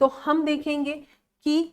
तो हम देखेंगे कि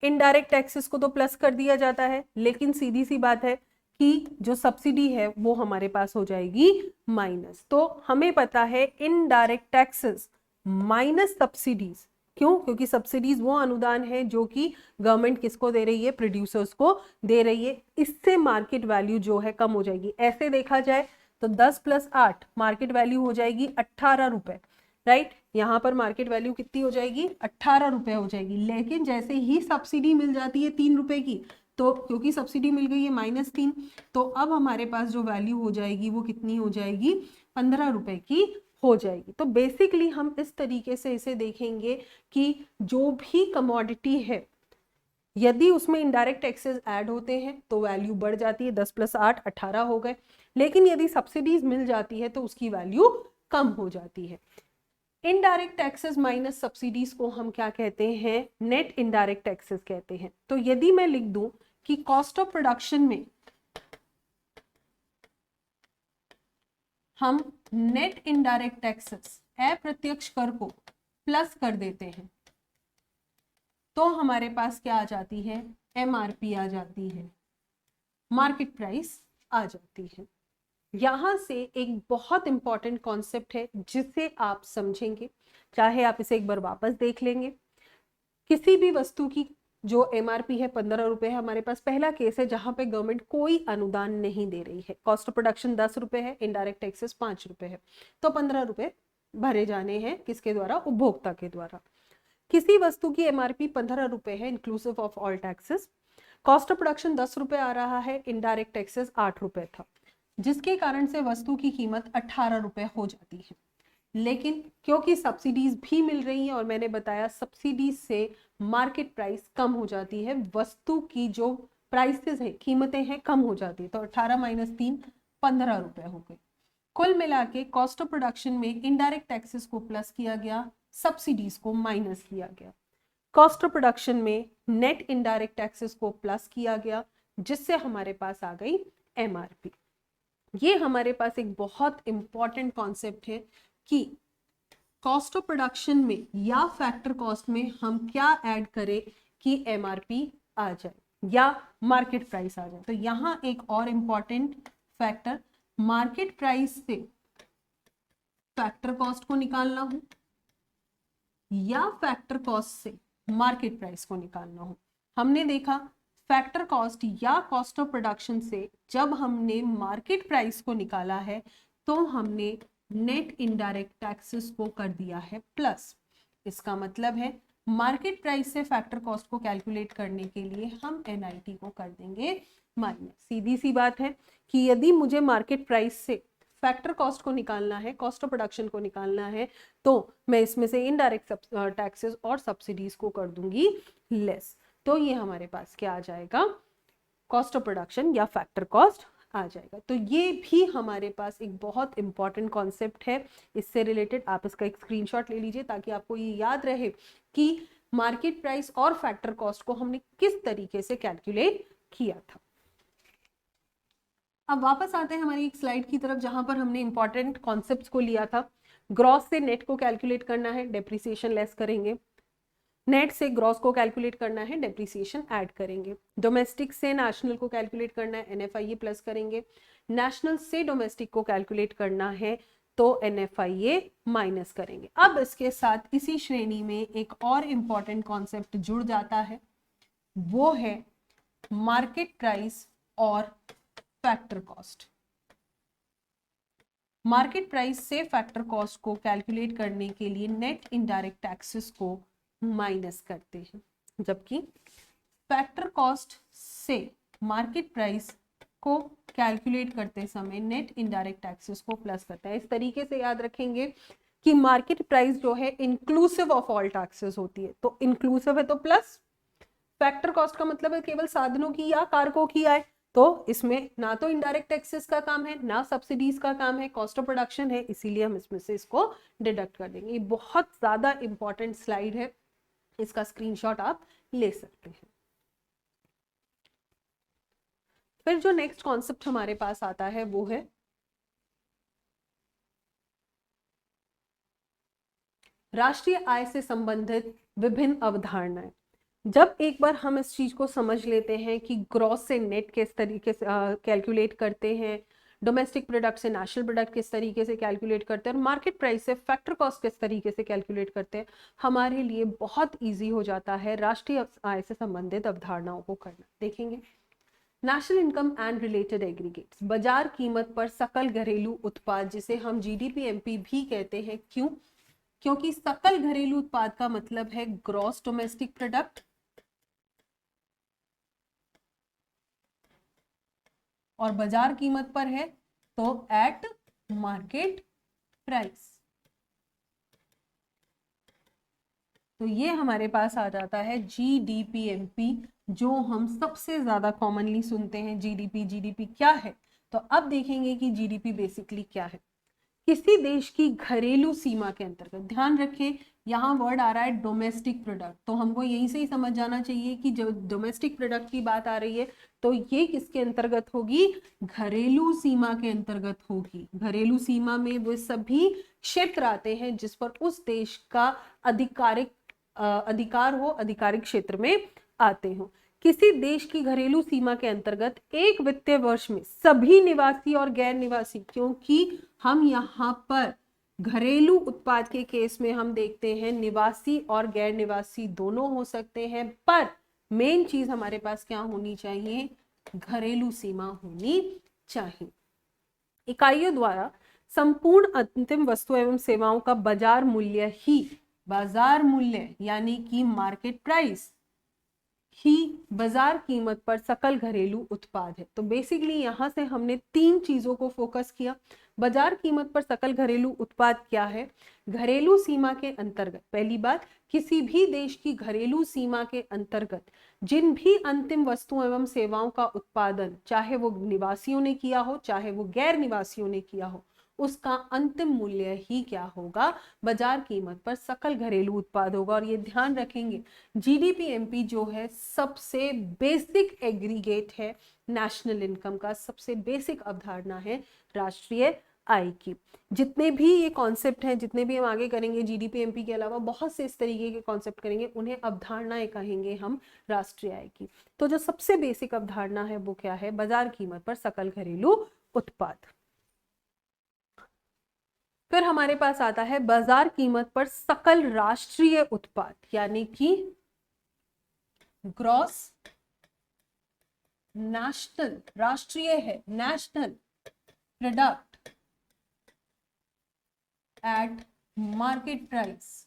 इनडायरेक्ट टैक्सेस को तो प्लस कर दिया जाता है, लेकिन सीधी सी बात है कि जो सब्सिडी है वो हमारे पास हो जाएगी माइनस। तो हमें पता है इनडायरेक्ट टैक्सेस माइनस सब्सिडीज, क्यों? क्योंकि सब्सिडीज वो अनुदान है जो कि गवर्नमेंट किसको दे रही है? प्रोड्यूसर्स को दे रही है। इससे मार्केट वैल्यू जो है कम हो जाएगी। ऐसे देखा जाए तो 10 + 8 मार्केट वैल्यू हो जाएगी 18 रुपए, राइट? यहाँ पर मार्केट वैल्यू कितनी हो जाएगी? 18 रुपए हो जाएगी। लेकिन जैसे ही सब्सिडी मिल जाती है 3 रुपए की, तो क्योंकि सब्सिडी मिल गई है -3, तो अब हमारे पास जो वैल्यू हो जाएगी वो कितनी हो जाएगी? 15 रुपए की हो जाएगी। तो बेसिकली हम इस तरीके से इसे देखेंगे कि जो भी कमोडिटी है, यदि उसमें इनडायरेक्ट टैक्सेस ऐड होते हैं तो वैल्यू बढ़ जाती है, 10 + 8 18 हो गए। लेकिन यदि सब्सिडीज मिल जाती है तो उसकी वैल्यू कम हो जाती है। इनडायरेक्ट टैक्सेस माइनस सब्सिडीज को हम क्या कहते हैं? नेट इनडायरेक्ट टैक्सेस कहते हैं। तो यदि मैं लिख दूं कि कॉस्ट ऑफ प्रोडक्शन में हम नेट इनडायरेक्ट टैक्सेस, अप्रत्यक्ष कर को प्लस कर देते हैं, तो हमारे पास क्या आ जाती है? एमआरपी आ जाती है, मार्केट प्राइस आ जाती है। यहां से एक बहुत इंपॉर्टेंट कॉन्सेप्ट है जिसे आप समझेंगे, चाहे आप इसे एक बार वापस देख लेंगे। किसी भी वस्तु की जो एमआरपी है 15 रुपए है, हमारे पास पहला केस है जहां पे गवर्नमेंट कोई अनुदान नहीं दे रही है। कॉस्ट ऑफ प्रोडक्शन 10 रुपए है, इनडायरेक्ट टैक्सेस 5 रुपए है, तो 15 रुपए भरे जाने हैं किसके द्वारा? उपभोक्ता के द्वारा। किसी वस्तु की एमआरपी 15 रुपए है inclusive of all taxes, cost of production 10 रुपए आ रहा है, इनडायरेक्ट टैक्सेस 8 रुपए था, जिसके कारण से वस्तु की कीमत 18 रुपए हो जाती है। लेकिन क्योंकि सब्सिडीज भी मिल रही हैं, और मैंने बताया सब्सिडीज से मार्केट प्राइस कम हो जाती है, वस्तु की जो प्राइसेस है, कीमतें हैं, कम हो जाती है। तो 18 - 3 15 रुपए हो गए। कुल मिला के कॉस्ट ऑफ प्रोडक्शन में इनडायरेक्ट टैक्सेस को प्लस किया गया, सब्सिडीज को माइनस किया गया। कॉस्ट ऑफ प्रोडक्शन में नेट इनडायरेक्ट टैक्सेस को प्लस किया गया, जिससे हमारे पास आ गई एमआरपी। ये हमारे पास एक बहुत इंपॉर्टेंट कॉन्सेप्ट है कि कॉस्ट ऑफ प्रोडक्शन में या फैक्टर कॉस्ट में हम क्या ऐड करें कि एमआरपी आ जाए या मार्केट प्राइस आ जाए। तो यहाँ एक और इंपॉर्टेंट फैक्टर, मार्केट प्राइस से फैक्टर कॉस्ट को निकालना हो या फैक्टर कॉस्ट से मार्केट प्राइस को निकालना हो। हमने देखा फैक्टर कॉस्ट या कॉस्ट ऑफ प्रोडक्शन से जब हमने मार्केट प्राइस को निकाला है तो हमने नेट इनडायरेक्ट टैक्सेस को कर दिया है प्लस। इसका मतलब है मार्केट प्राइस से फैक्टर कॉस्ट को कैलकुलेट करने के लिए हम एनआईटी को कर देंगे माइनस। सीधी सी बात है कि यदि मुझे मार्केट प्राइस से फैक्टर कॉस्ट को निकालना है, कॉस्ट ऑफ प्रोडक्शन को निकालना है, तो मैं इसमें से इनडायरेक्ट टैक्सेस और सब्सिडीज को कर दूंगी लेस। तो ये हमारे पास क्या आ जाएगा? कॉस्ट ऑफ प्रोडक्शन या फैक्टर कॉस्ट आ जाएगा। तो ये भी हमारे पास एक बहुत इंपॉर्टेंट कॉन्सेप्ट है। इससे रिलेटेड आप इसका एक स्क्रीनशॉट ले लीजिए ताकि आपको ये याद रहे कि मार्केट प्राइस और फैक्टर कॉस्ट को हमने किस तरीके से कैलकुलेट किया था। अब वापस आते हैं हमारी एक स्लाइड की तरफ जहां पर हमने इंपॉर्टेंट कॉन्सेप्ट्स को लिया था। ग्रॉस से नेट को कैलकुलेट करना है, डेप्रिसिएशन लेस करेंगे। नेट से ग्रॉस को कैलकुलेट करना है, डेप्रिसिएशन ऐड करेंगे। डोमेस्टिक से नेशनल को कैलकुलेट करना है, एनएफआईए प्लस करेंगे। नेशनल से डोमेस्टिक को कैलकुलेट करना है तो एनएफआईए माइनस करेंगे। अब इसके साथ इसी श्रेणी में एक और इंपॉर्टेंट कॉन्सेप्ट जुड़ जाता है, वो है मार्केट प्राइस और फैक्टर कॉस्ट। मार्केट प्राइस से फैक्टर कॉस्ट को कैलकुलेट करने के लिए नेट इनडायरेक्ट टैक्सेस को माइनस करते हैं, जबकि फैक्टर कॉस्ट से मार्केट प्राइस को कैलकुलेट करते समय नेट इनडायरेक्ट टैक्सेस को प्लस करते हैं। इस तरीके से याद रखेंगे कि मार्केट प्राइस जो है इंक्लूसिव ऑफ ऑल टैक्सेस होती है, तो इंक्लूसिव है तो प्लस। फैक्टर कॉस्ट का मतलब है केवल साधनों की या कारकों की आय, तो इसमें ना तो इनडायरेक्ट टैक्सेस का काम है ना सब्सिडीज का काम है, कॉस्ट ऑफ प्रोडक्शन है, इसीलिए हम इसमें से इसको डिडक्ट कर देंगे। ये बहुत ज्यादा इंपॉर्टेंट स्लाइड है, इसका स्क्रीनशॉट आप ले सकते हैं। फिर जो नेक्स्ट कॉन्सेप्ट हमारे पास आता है वो है राष्ट्रीय आय से संबंधित विभिन्न अवधारणाएं। जब एक बार हम इस चीज को समझ लेते हैं कि ग्रॉस से नेट किस तरीके से कैलकुलेट करते हैं, डोमेस्टिक प्रोडक्ट से नेशनल प्रोडक्ट किस तरीके से कैलकुलेट करते हैं और मार्केट प्राइस से फैक्टर कॉस्ट किस तरीके से कैलकुलेट करते हैं, हमारे लिए बहुत इजी हो जाता है राष्ट्रीय आय से संबंधित अवधारणाओं को करना। देखेंगे national income and related aggregates, बाजार कीमत पर सकल घरेलू उत्पाद, जिसे हम जीडीपी-एमपी भी कहते हैं। क्यों? क्योंकि सकल घरेलू उत्पाद का मतलब है ग्रॉस डोमेस्टिक प्रोडक्ट और बाजार कीमत पर है तो एट मार्केट प्राइस। तो ये हमारे पास आ जाता है जीडीपी-एमपी, जो हम सबसे ज्यादा कॉमनली सुनते हैं। जीडीपी, जीडीपी क्या है? तो अब देखेंगे कि जीडीपी बेसिकली क्या है। किसी देश की घरेलू सीमा के अंतर्गत, ध्यान रखें यहाँ वर्ड आ रहा है डोमेस्टिक प्रोडक्ट, तो हमको यहीं से ही समझ जाना चाहिए कि जब डोमेस्टिक प्रोडक्ट की बात आ रही है तो ये किसके अंतर्गत होगी? घरेलू सीमा के अंतर्गत होगी। घरेलू सीमा में वो सभी क्षेत्र आते हैं जिस पर उस देश का अधिकार हो, आधिकारिक क्षेत्र में आते हो। किसी देश की घरेलू सीमा के अंतर्गत एक वित्तीय वर्ष में सभी निवासी और गैर निवासी, क्योंकि हम यहाँ पर घरेलू उत्पाद के केस में हम देखते हैं निवासी और गैर निवासी दोनों हो सकते हैं, पर मेन चीज हमारे पास क्या होनी चाहिए? घरेलू सीमा होनी चाहिए। इकाइयों द्वारा संपूर्ण अंतिम वस्तु एवं सेवाओं का बाजार मूल्य ही, बाजार मूल्य यानी कि मार्केट प्राइस ही बाजार कीमत पर सकल घरेलू उत्पाद है। तो बेसिकली यहां से हमने तीन चीजों को फोकस किया। बाजार कीमत पर सकल घरेलू उत्पाद क्या है? घरेलू सीमा के अंतर्गत, पहली बात, किसी भी देश की घरेलू सीमा के अंतर्गत जिन भी अंतिम वस्तुओं एवं सेवाओं का उत्पादन, चाहे वो निवासियों ने किया हो चाहे वो गैर निवासियों ने किया हो, उसका अंतिम मूल्य ही क्या होगा? बाजार कीमत पर सकल घरेलू उत्पाद होगा। और ये ध्यान रखेंगे जीडीपी-एमपी जो है सबसे बेसिक एग्रीगेट है नेशनल इनकम का, सबसे बेसिक अवधारणा है राष्ट्रीय आय की। जितने भी ये कॉन्सेप्ट हैं, जितने भी हम आगे करेंगे जीडीपी-एमपी के अलावा बहुत से इस तरीके के कॉन्सेप्ट करेंगे, उन्हें अवधारणाएं कहेंगे हम राष्ट्रीय आय की। तो जो सबसे बेसिक अवधारणा है वो क्या है? बाजार कीमत पर सकल घरेलू उत्पाद। फिर हमारे पास आता है बाजार कीमत पर सकल राष्ट्रीय उत्पाद, यानी कि ग्रॉस नेशनल, राष्ट्रीय है national product at market price.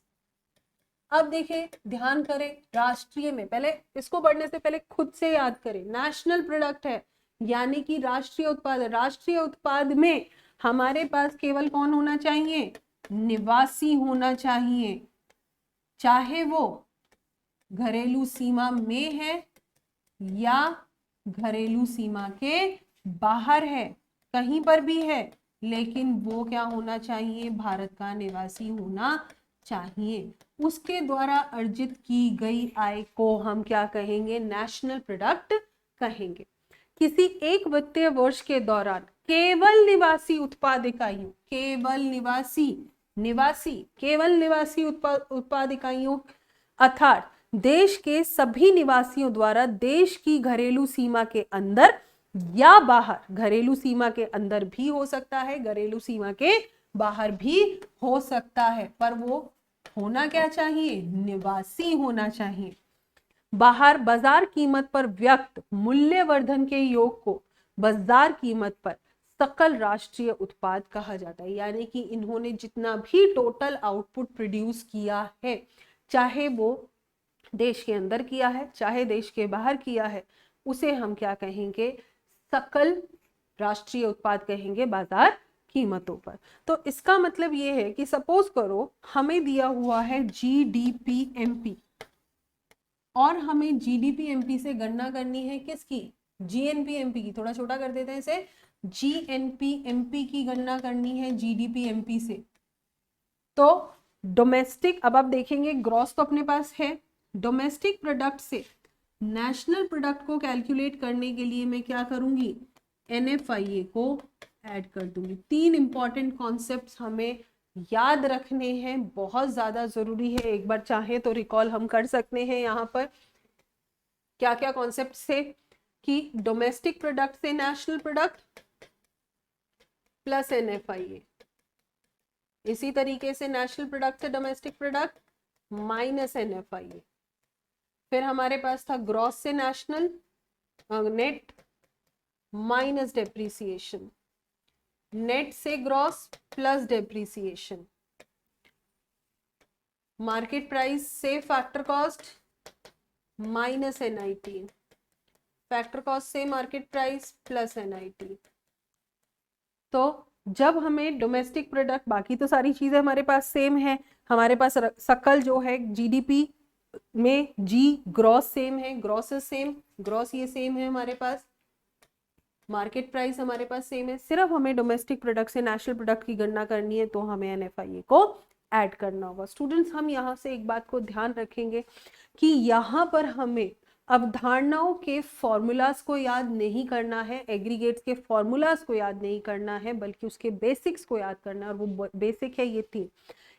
अब देखें, ध्यान करें, राष्ट्रीय में पहले इसको पढ़ने से पहले खुद से याद करें, नेशनल प्रोडक्ट है यानी कि राष्ट्रीय उत्पाद। राष्ट्रीय उत्पाद में हमारे पास केवल कौन होना चाहिए? निवासी होना चाहिए, चाहे वो घरेलू सीमा में है या घरेलू सीमा के बाहर है, कहीं पर भी है, लेकिन वो क्या होना चाहिए? भारत का निवासी होना चाहिए। उसके द्वारा अर्जित की गई आय को हम क्या कहेंगे? नेशनल प्रोडक्ट कहेंगे। किसी एक वित्तीय वर्ष के दौरान केवल निवासी उत्पाद इकाइयों, केवल निवासी उत्पाद इकाइयों अर्थात देश के सभी निवासियों द्वारा देश की घरेलू सीमा के अंदर या बाहर, घरेलू सीमा के अंदर भी हो सकता है, घरेलू सीमा के बाहर भी हो सकता है, पर वो होना क्या चाहिए? निवासी होना चाहिए। बाहर बाजार कीमत पर व्यक्त मूल्यवर्धन के योग को बाजार कीमत पर सकल राष्ट्रीय उत्पाद कहा जाता है। यानी कि इन्होंने जितना भी टोटल आउटपुट प्रोड्यूस किया है, चाहे वो देश के अंदर किया है चाहे देश के बाहर किया है, उसे हम क्या कहेंगे? सकल राष्ट्रीय उत्पाद कहेंगे बाजार कीमतों पर। तो इसका मतलब ये है कि सपोज करो हमें दिया हुआ है GDP-MP और हमें GDP-MP से गणना करनी है किसकी, GNP-MP की, थोड़ा छोटा कर देते हैं इसे, GNP-MP की गणना करनी है GDP-MP से। तो डोमेस्टिक, अब आप देखेंगे ग्रॉस तो अपने पास है, डोमेस्टिक प्रोडक्ट से नेशनल प्रोडक्ट को कैलकुलेट करने के लिए मैं क्या करूंगी, NFIA को ऐड कर दूंगी। 3 इंपॉर्टेंट कॉन्सेप्ट्स हमें याद रखने हैं, बहुत ज्यादा जरूरी है। एक बार चाहे तो रिकॉल हम कर सकते हैं यहाँ पर क्या क्या कॉन्सेप्ट से, कि डोमेस्टिक प्रोडक्ट से नेशनल प्रोडक्ट प्लस NFIA, इसी तरीके से नेशनल प्रोडक्ट से डोमेस्टिक प्रोडक्ट माइनस NFIA, फिर हमारे पास था ग्रॉस से national net minus depreciation, net से gross plus depreciation, market price से factor cost minus NIT, factor cost से मार्केट प्राइस प्लस NIT। तो जब हमें डोमेस्टिक प्रोडक्ट, बाकी तो सारी चीजें हमारे पास सेम है, हमारे पास सकल जो है GDP में G ग्रॉस सेम है, ग्रॉस सेम, ग्रॉस ये सेम है हमारे पास, मार्केट प्राइस हमारे पास सेम है, सिर्फ हमें डोमेस्टिक प्रोडक्ट से नेशनल प्रोडक्ट की गणना करनी है तो हमें NFIA को ऐड करना होगा। स्टूडेंट्स हम यहाँ से एक बात को ध्यान रखेंगे कि यहाँ पर हमें अवधारणाओं के फॉर्मूलाज को याद नहीं करना है, एग्रीगेट्स के फॉर्मूलाज को याद नहीं करना है, बल्कि उसके बेसिक्स को याद करना है, और वो बेसिक है ये 3।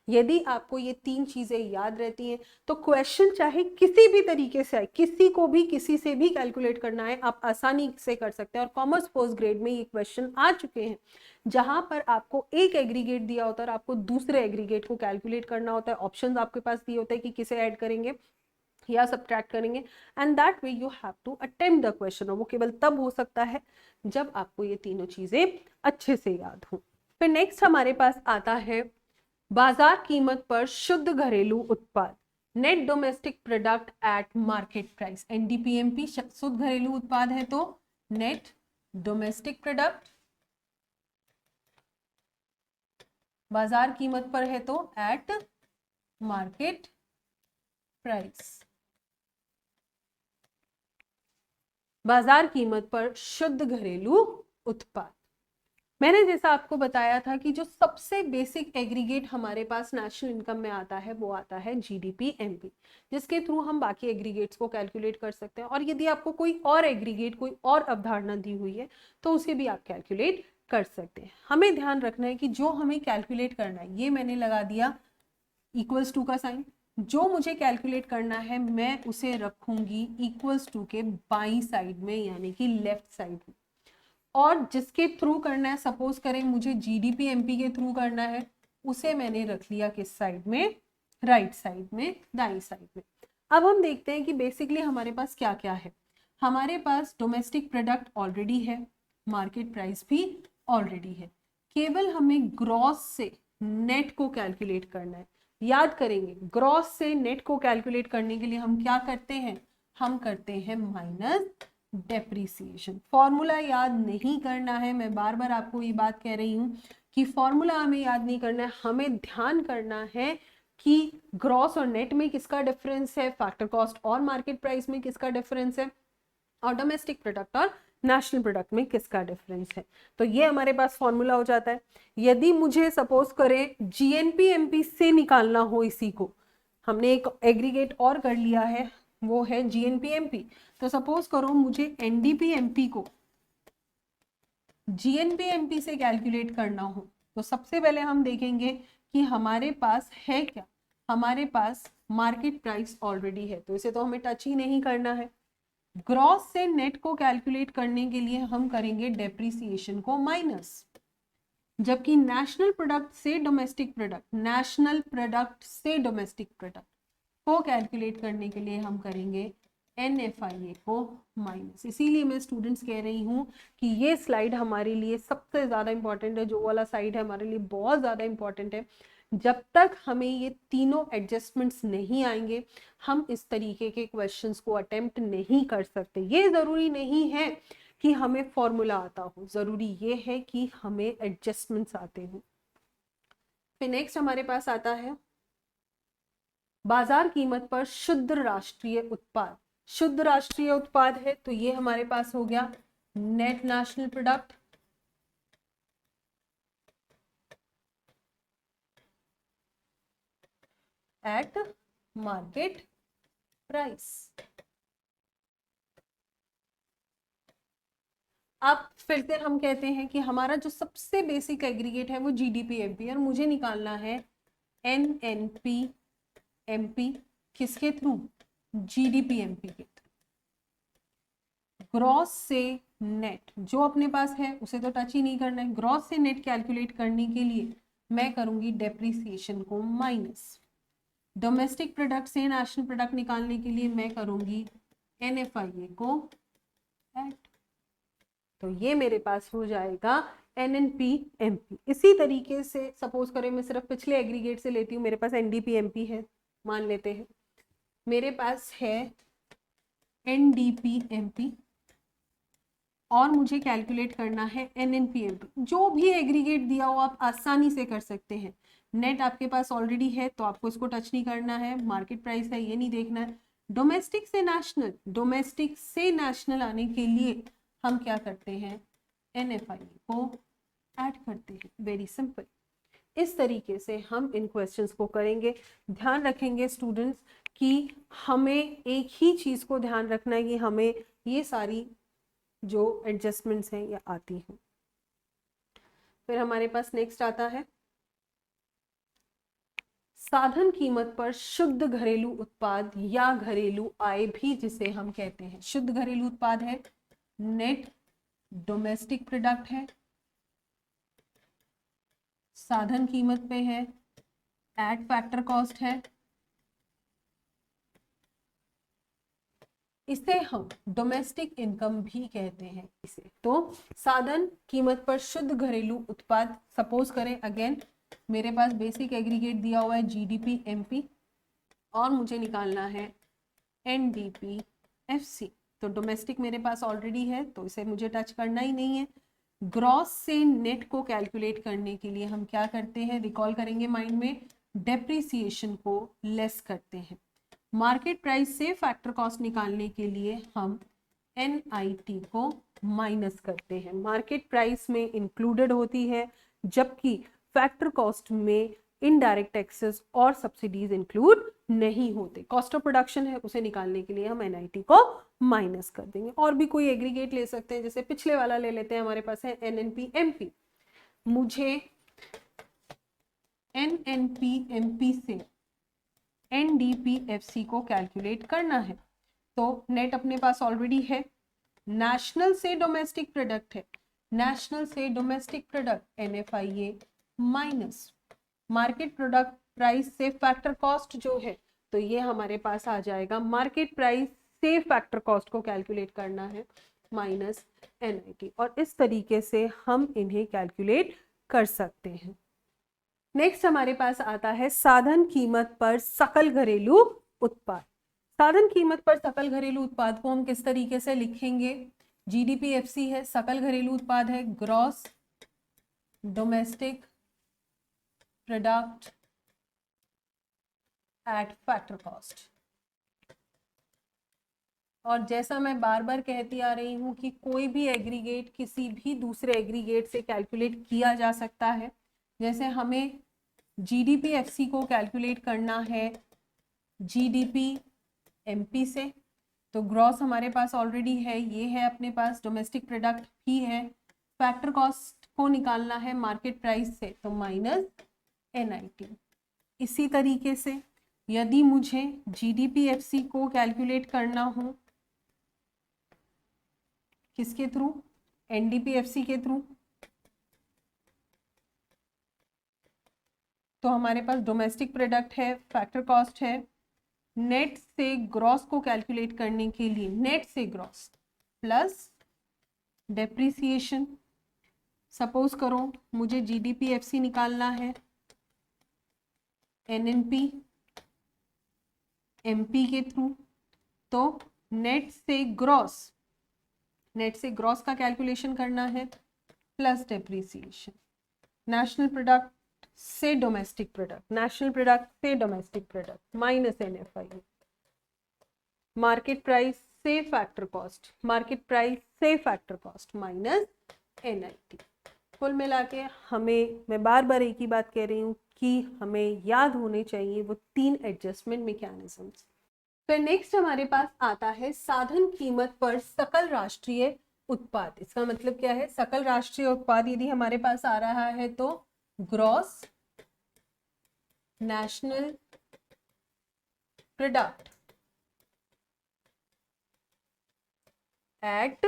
यदि आपको ये 3 चीजें याद रहती हैं तो क्वेश्चन चाहे किसी भी तरीके से आए, किसी को भी किसी से भी कैलकुलेट करना है आप आसानी से कर सकते हैं। और कॉमर्स पोस्ट ग्रेड में ये क्वेश्चन आ चुके हैं जहां पर आपको एक एग्रीगेट दिया होता है और आपको दूसरे एग्रीगेट को कैलकुलेट करना होता है, ऑप्शंस आपके पास दिए होते हैं कि किसे ऐड करेंगे या सब्ट्रैक्ट करेंगे, and that way you have to attempt the question. और वो केवल तब हो सकता है जब आपको ये तीनों चीजें अच्छे से याद हो। फिर नेक्स्ट हमारे पास आता है बाजार कीमत पर शुद्ध घरेलू उत्पाद, net domestic product at market price. NDP-MP शुद्ध घरेलू उत्पाद है तो नेट डोमेस्टिक प्रोडक्ट बाजार कीमत पर है तो एट मार्केट प्राइस, बाजार कीमत पर शुद्ध घरेलू उत्पाद। मैंने जैसा आपको बताया था कि जो सबसे बेसिक एग्रीगेट हमारे पास नेशनल इनकम में आता है वो आता है GDP-MP, जिसके थ्रू हम बाकी एग्रीगेट्स को कैलकुलेट कर सकते हैं। और यदि आपको कोई और एग्रीगेट, कोई और अवधारणा दी हुई है तो उसे भी आप कैलकुलेट कर सकते हैं। हमें ध्यान रखना है कि जो हमें कैलकुलेट करना है, ये मैंने लगा दिया इक्वल्स टू का साइन, जो मुझे कैलकुलेट करना है मैं उसे रखूंगी इक्वल्स टू के बाई साइड में, यानी कि लेफ्ट साइड में। और जिसके थ्रू करना है, सपोज करें मुझे GDP-MP के थ्रू करना है, उसे मैंने रख लिया किस साइड में, राइट साइड में, दाई साइड में। अब हम देखते हैं कि बेसिकली हमारे पास क्या क्या है। हमारे पास डोमेस्टिक प्रोडक्ट ऑलरेडी है, मार्केट प्राइस भी ऑलरेडी है, केवल हमें ग्रॉस से नेट को कैलकुलेट करना है। याद करेंगे ग्रॉस से नेट को कैलकुलेट करने के लिए हम क्या करते हैं, हम करते हैं माइनस डेप्रीसिएशन। फॉर्मूला याद नहीं करना है, मैं बार बार आपको ये बात कह रही हूं कि फॉर्मूला हमें याद नहीं करना है, हमें ध्यान करना है कि ग्रॉस और नेट में किसका डिफरेंस है, फैक्टर कॉस्ट और मार्केट प्राइस में किसका डिफरेंस है, और डोमेस्टिक प्रोडक्ट और नेशनल प्रोडक्ट में किसका डिफरेंस है। तो ये हमारे पास फॉर्मूला हो जाता है। यदि मुझे सपोज करें GNP-MP से निकालना हो, इसी को हमने एक एग्रीगेट और कर लिया है, वो है GNP-MP। तो सपोज करो मुझे NDP-MP को GNP-MP से कैलकुलेट करना हो, तो सबसे पहले हम देखेंगे कि हमारे पास है क्या, हमारे पास मार्केट प्राइस ऑलरेडी है तो इसे तो हमें टच ही नहीं करना है। ग्रॉस से नेट को कैलकुलेट करने के लिए हम करेंगे डेप्रीसिएशन को माइनस, जबकि नेशनल प्रोडक्ट से डोमेस्टिक प्रोडक्ट, नेशनल प्रोडक्ट से डोमेस्टिक प्रोडक्ट को कैलकुलेट करने के लिए हम करेंगे NFIA को माइनस। इसीलिए मैं स्टूडेंट्स कह रही हूँ कि ये स्लाइड हमारे लिए सबसे ज़्यादा इंपॉर्टेंट है, जो वाला साइड है हमारे लिए बहुत ज़्यादा इंपॉर्टेंट है, जब तक हमें ये तीनों एडजस्टमेंट्स नहीं आएंगे हम इस तरीके के क्वेश्चंस को अटेम्प्ट नहीं कर सकते। ये जरूरी नहीं है कि हमें फॉर्मूला आता हो, जरूरी ये है कि हमें एडजस्टमेंट्स आते हो। फिर नेक्स्ट हमारे पास आता है बाजार कीमत पर शुद्ध राष्ट्रीय उत्पाद। शुद्ध राष्ट्रीय उत्पाद है तो ये हमारे पास हो गया net national product at market price. अब फिर से हम कहते हैं कि हमारा जो सबसे बेसिक एग्रीगेट है वो जीडीपी एमपी और मुझे निकालना है एनएनपी एमपी किसके थ्रू, जीडीपी एमपी के थ्रू। ग्रॉस से नेट जो अपने पास है उसे तो टच ही नहीं करना है। ग्रॉस से नेट कैलकुलेट करने के लिए मैं करूंगी डेप्रिसिएशन को माइनस। डोमेस्टिक प्रोडक्ट से नेशनल प्रोडक्ट निकालने के लिए मैं करूंगी एनएफआईए को ऐड। तो ये मेरे पास हो जाएगा एनएनपी एमपी। इसी तरीके से सपोज करें मैं सिर्फ पिछले एग्रीगेट से लेती हूँ, मेरे पास एनडीपी एमपी है मान लेते हैं, मेरे पास है एनडीपी एमपी और मुझे कैलकुलेट करना है एनएनपी एमपी। जो भी एग्रीगेट दिया हो आप आसानी से कर सकते हैं। नेट आपके पास ऑलरेडी है तो आपको इसको टच नहीं करना है, मार्केट प्राइस है ये नहीं देखना है। डोमेस्टिक से नेशनल, डोमेस्टिक से नेशनल आने के लिए हम क्या करते हैं, एनएफआई को ऐड करते हैं। Very simple. इस तरीके से हम इन क्वेश्चंस को करेंगे। ध्यान रखेंगे स्टूडेंट्स कि हमें एक ही चीज को ध्यान रखना है कि हमें ये सारी जो एडजस्टमेंट्स हैं ये आती हैं। फिर हमारे पास नेक्स्ट आता है साधन कीमत पर शुद्ध घरेलू उत्पाद या घरेलू आय भी जिसे हम कहते हैं। शुद्ध घरेलू उत्पाद है, नेट डोमेस्टिक प्रोडक्ट है, साधन कीमत पे है, एट फैक्टर कॉस्ट है, इसे हम डोमेस्टिक इनकम भी कहते हैं इसे। तो साधन कीमत पर शुद्ध घरेलू उत्पाद, सपोज करें अगेन मेरे पास बेसिक एग्रीगेट दिया हुआ है जीडीपी एमपी और मुझे निकालना है एनडीपी एफसी। तो डोमेस्टिक मेरे पास ऑलरेडी है तो इसे मुझे टच करना ही नहीं है। ग्रॉस से नेट को कैलकुलेट करने के लिए हम क्या करते हैं, रिकॉल करेंगे माइंड में, डेप्रिसिएशन को लेस करते हैं। मार्केट प्राइस से फैक्टर कॉस्ट निकालने के लिए हम एनआईटी को माइनस करते हैं। मार्केट प्राइस में इंक्लूडेड होती है जबकि फैक्टर कॉस्ट में इनडायरेक्ट टैक्सेस और सब्सिडीज इंक्लूड नहीं होते। कॉस्ट ऑफ प्रोडक्शन है उसे निकालने के लिए हम एनआईटी को माइनस कर देंगे। और भी कोई एग्रीगेट ले सकते हैं, जैसे पिछले वाला ले लेते हैं, हमारे पास है एनएनपी एमपी। मुझे एनएनपी एमपी से एनडीपीएफसी को कैलकुलेट करना है। तो नेट अपने पास ऑलरेडी है, नेशनल से डोमेस्टिक प्रोडक्ट है, नेशनल से domestic product NFIA minus market product price से फैक्टर कॉस्ट जो है, तो ये हमारे पास आ जाएगा मार्केट प्राइस से फैक्टर कॉस्ट को कैलकुलेट करना है माइनस एनआईटी। और इस तरीके से हम इन्हें कैलकुलेट कर सकते हैं। नेक्स्ट हमारे पास आता है साधन कीमत पर सकल घरेलू उत्पाद। साधन कीमत पर सकल घरेलू उत्पाद को हम किस तरीके से लिखेंगे, जीडीपीएफसी है, सकल घरेलू उत्पाद है gross domestic product at factor cost. और जैसा मैं बार बार कहती आ रही हूं कि कोई भी एग्रीगेट किसी भी दूसरे एग्रीगेट से कैलकुलेट किया जा सकता है। जैसे हमें जीडीपीएफसी को कैलकुलेट करना है जीडीपी एमपी से, तो ग्रॉस हमारे पास ऑलरेडी है, ये है अपने पास, डोमेस्टिक प्रोडक्ट भी है, फैक्टर कॉस्ट को निकालना है मार्केट प्राइस से तो माइनस एनआईटी। इसी तरीके से यदि मुझे जीडीपीएफसी को कैलकुलेट करना हो किसके थ्रू, एनडीपीएफसी के थ्रू, तो हमारे पास डोमेस्टिक प्रोडक्ट है, फैक्टर कॉस्ट है, नेट से ग्रॉस को कैलकुलेट करने के लिए नेट से ग्रॉस प्लस डेप्रिसिएशन। सपोज करो मुझे जीडीपीएफसी निकालना है NNP MP के थ्रू, तो नेट से ग्रॉस का कैलकुलेशन करना है प्लस डेप्रीसिएशन, नेशनल प्रोडक्ट से डोमेस्टिक प्रोडक्ट, नेशनल प्रोडक्ट से domestic product minus NFI, market price से फैक्टर कॉस्ट, मार्केट प्राइस से फैक्टर कॉस्ट माइनस NIT। कुल मिला के हमें, मैं बार बार एक ही बात कह रही हूँ कि हमें याद होने चाहिए वो 3 एडजस्टमेंट मैकेनिज्म्स। फिर नेक्स्ट हमारे पास आता है साधन कीमत पर सकल राष्ट्रीय उत्पाद। इसका मतलब क्या है? सकल राष्ट्रीय उत्पाद यदि हमारे पास आ रहा है तो gross national product at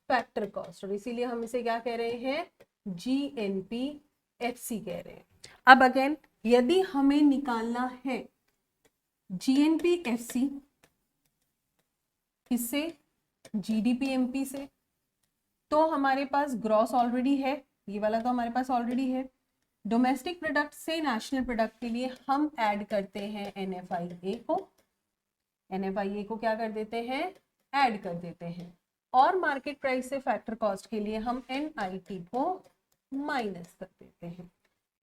factor cost, और इसीलिए हम इसे क्या कह रहे हैं? GNPFC कह रहे हैं। अब अगेन यदि हमें निकालना है GNPFC किससे? GDPMP से, तो हमारे पास ग्रॉस ऑलरेडी है, ये वाला तो हमारे पास ऑलरेडी है। डोमेस्टिक प्रोडक्ट से नेशनल प्रोडक्ट के लिए हम ऐड करते हैं NFIA को, NFIA को क्या कर देते हैं? ऐड कर देते हैं। और मार्केट प्राइस से फैक्टर कॉस्ट के लिए हम NIT को माइनस कर देते हैं।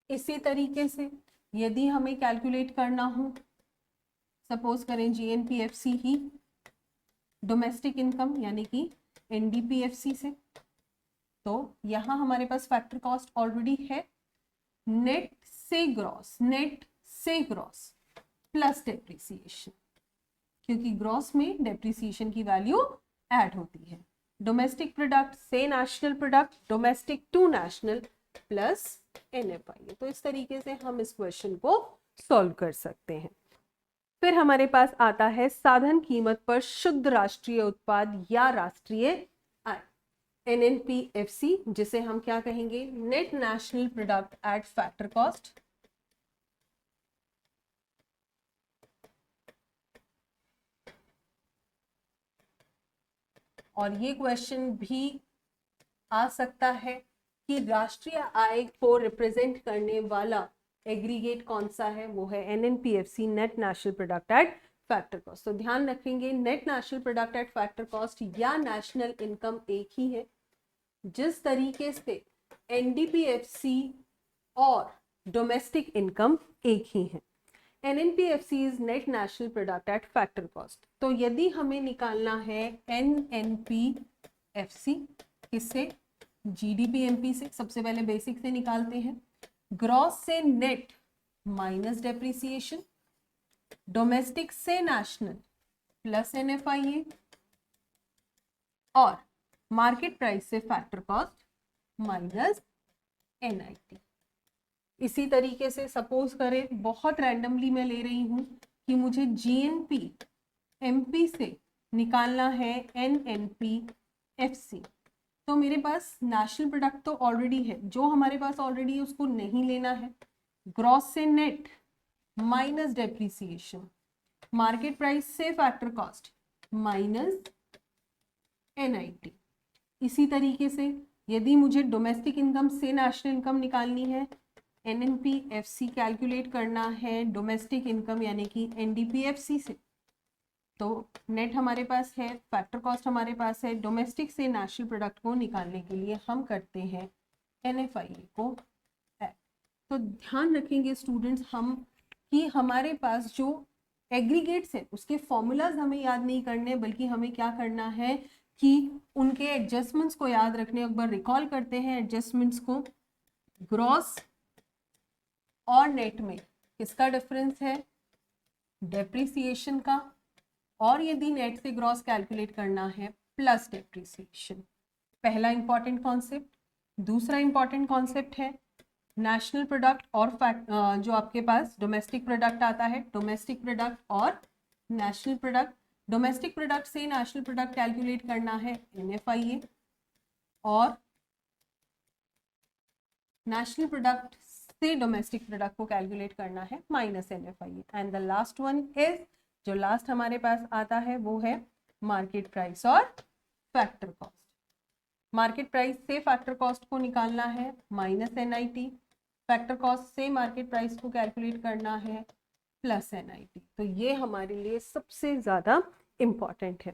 इसी तरीके से यदि हमें कैलकुलेट करना हो, सपोज करें GNPFC ही डोमेस्टिक इनकम यानी कि NDPFC से, तो यहाँ हमारे पास फैक्टर कॉस्ट ऑलरेडी है, नेट से ग्रॉस प्लस डेप्रिसिएशन, क्योंकि ग्रॉस में डेप्रिसिएशन की वैल्यू ऐड होती है। डोमेस्टिक प्रोडक्ट से national product, domestic to national plus NFI। तो इस तरीके से हम इस क्वेश्चन को सॉल्व कर सकते हैं। फिर हमारे पास आता है साधन कीमत पर शुद्ध राष्ट्रीय उत्पाद या राष्ट्रीय आय, NNPFC, जिसे हम क्या कहेंगे? Net national product at factor cost. और ये क्वेश्चन भी आ सकता है कि राष्ट्रीय आय को रिप्रेजेंट करने वाला एग्रीगेट कौन सा है? वो है NNPFC, net national product at factor cost. तो ध्यान रखेंगे net national product at factor cost या नेशनल इनकम एक ही है। जिस तरीके से NDPFC और डोमेस्टिक इनकम एक ही है। NNPFC is net national product at factor cost. तो यदि हमें निकालना है NNPFC किससे? GDPMP से। सबसे पहले बेसिक से निकालते हैं, ग्रॉस से नेट माइनस डेप्रिसिएशन, डोमेस्टिक से नेशनल प्लस NFIA, और मार्केट प्राइस से फैक्टर कॉस्ट माइनस NIT। इसी तरीके से सपोज करें, बहुत रैंडमली मैं ले रही हूं कि मुझे GNPMP से निकालना है NNPFC, तो मेरे पास नेशनल प्रोडक्ट तो ऑलरेडी है, जो हमारे पास ऑलरेडी है उसको नहीं लेना है। ग्रॉस से net minus depreciation, market price से फैक्टर कॉस्ट माइनस NIT। इसी तरीके से यदि मुझे डोमेस्टिक इनकम से नेशनल इनकम निकालनी है, NNPFC कैलकुलेट करना है डोमेस्टिक इनकम यानी कि NDPFC से, तो नेट हमारे पास है, फैक्टर कॉस्ट हमारे पास है, डोमेस्टिक से नेशनल प्रोडक्ट को निकालने के लिए हम करते हैं NFIA को ऐड। तो ध्यान रखेंगे स्टूडेंट्स हम कि हमारे पास जो एग्रीगेट्स है उसके फॉर्मूलाज हमें याद नहीं करने, बल्कि हमें क्या करना है कि उनके एडजस्टमेंट्स को याद रखने। एक बार रिकॉल करते हैं एडजस्टमेंट्स को। ग्रॉस और नेट में किसका डिफरेंस है? डेप्रिसिएशन का, और यदि नेट से ग्रॉस कैलकुलेट करना है प्लस डेप्रिसिएशन। पहला इंपॉर्टेंट कॉन्सेप्ट। दूसरा इंपॉर्टेंट कॉन्सेप्ट है नेशनल प्रोडक्ट और जो आपके पास डोमेस्टिक प्रोडक्ट आता है, डोमेस्टिक प्रोडक्ट और नेशनल प्रोडक्ट। डोमेस्टिक प्रोडक्ट से नेशनल प्रोडक्ट कैलकुलेट करना है NFIA, और नेशनल प्रोडक्ट से डोमेस्टिक प्रोडक्ट को कैलकुलेट करना है minus NFIA। And the last one is, जो लास्ट हमारे पास आता है वो है मार्केट प्राइस और फैक्टर कॉस्ट। मार्केट प्राइस से फैक्टर कॉस्ट को निकालना है माइनस NIT, फैक्टर कॉस्ट से मार्केट प्राइस को कैलकुलेट करना है प्लस NIT। तो ये हमारे लिए सबसे ज़्यादा इम्पॉर्टेंट है।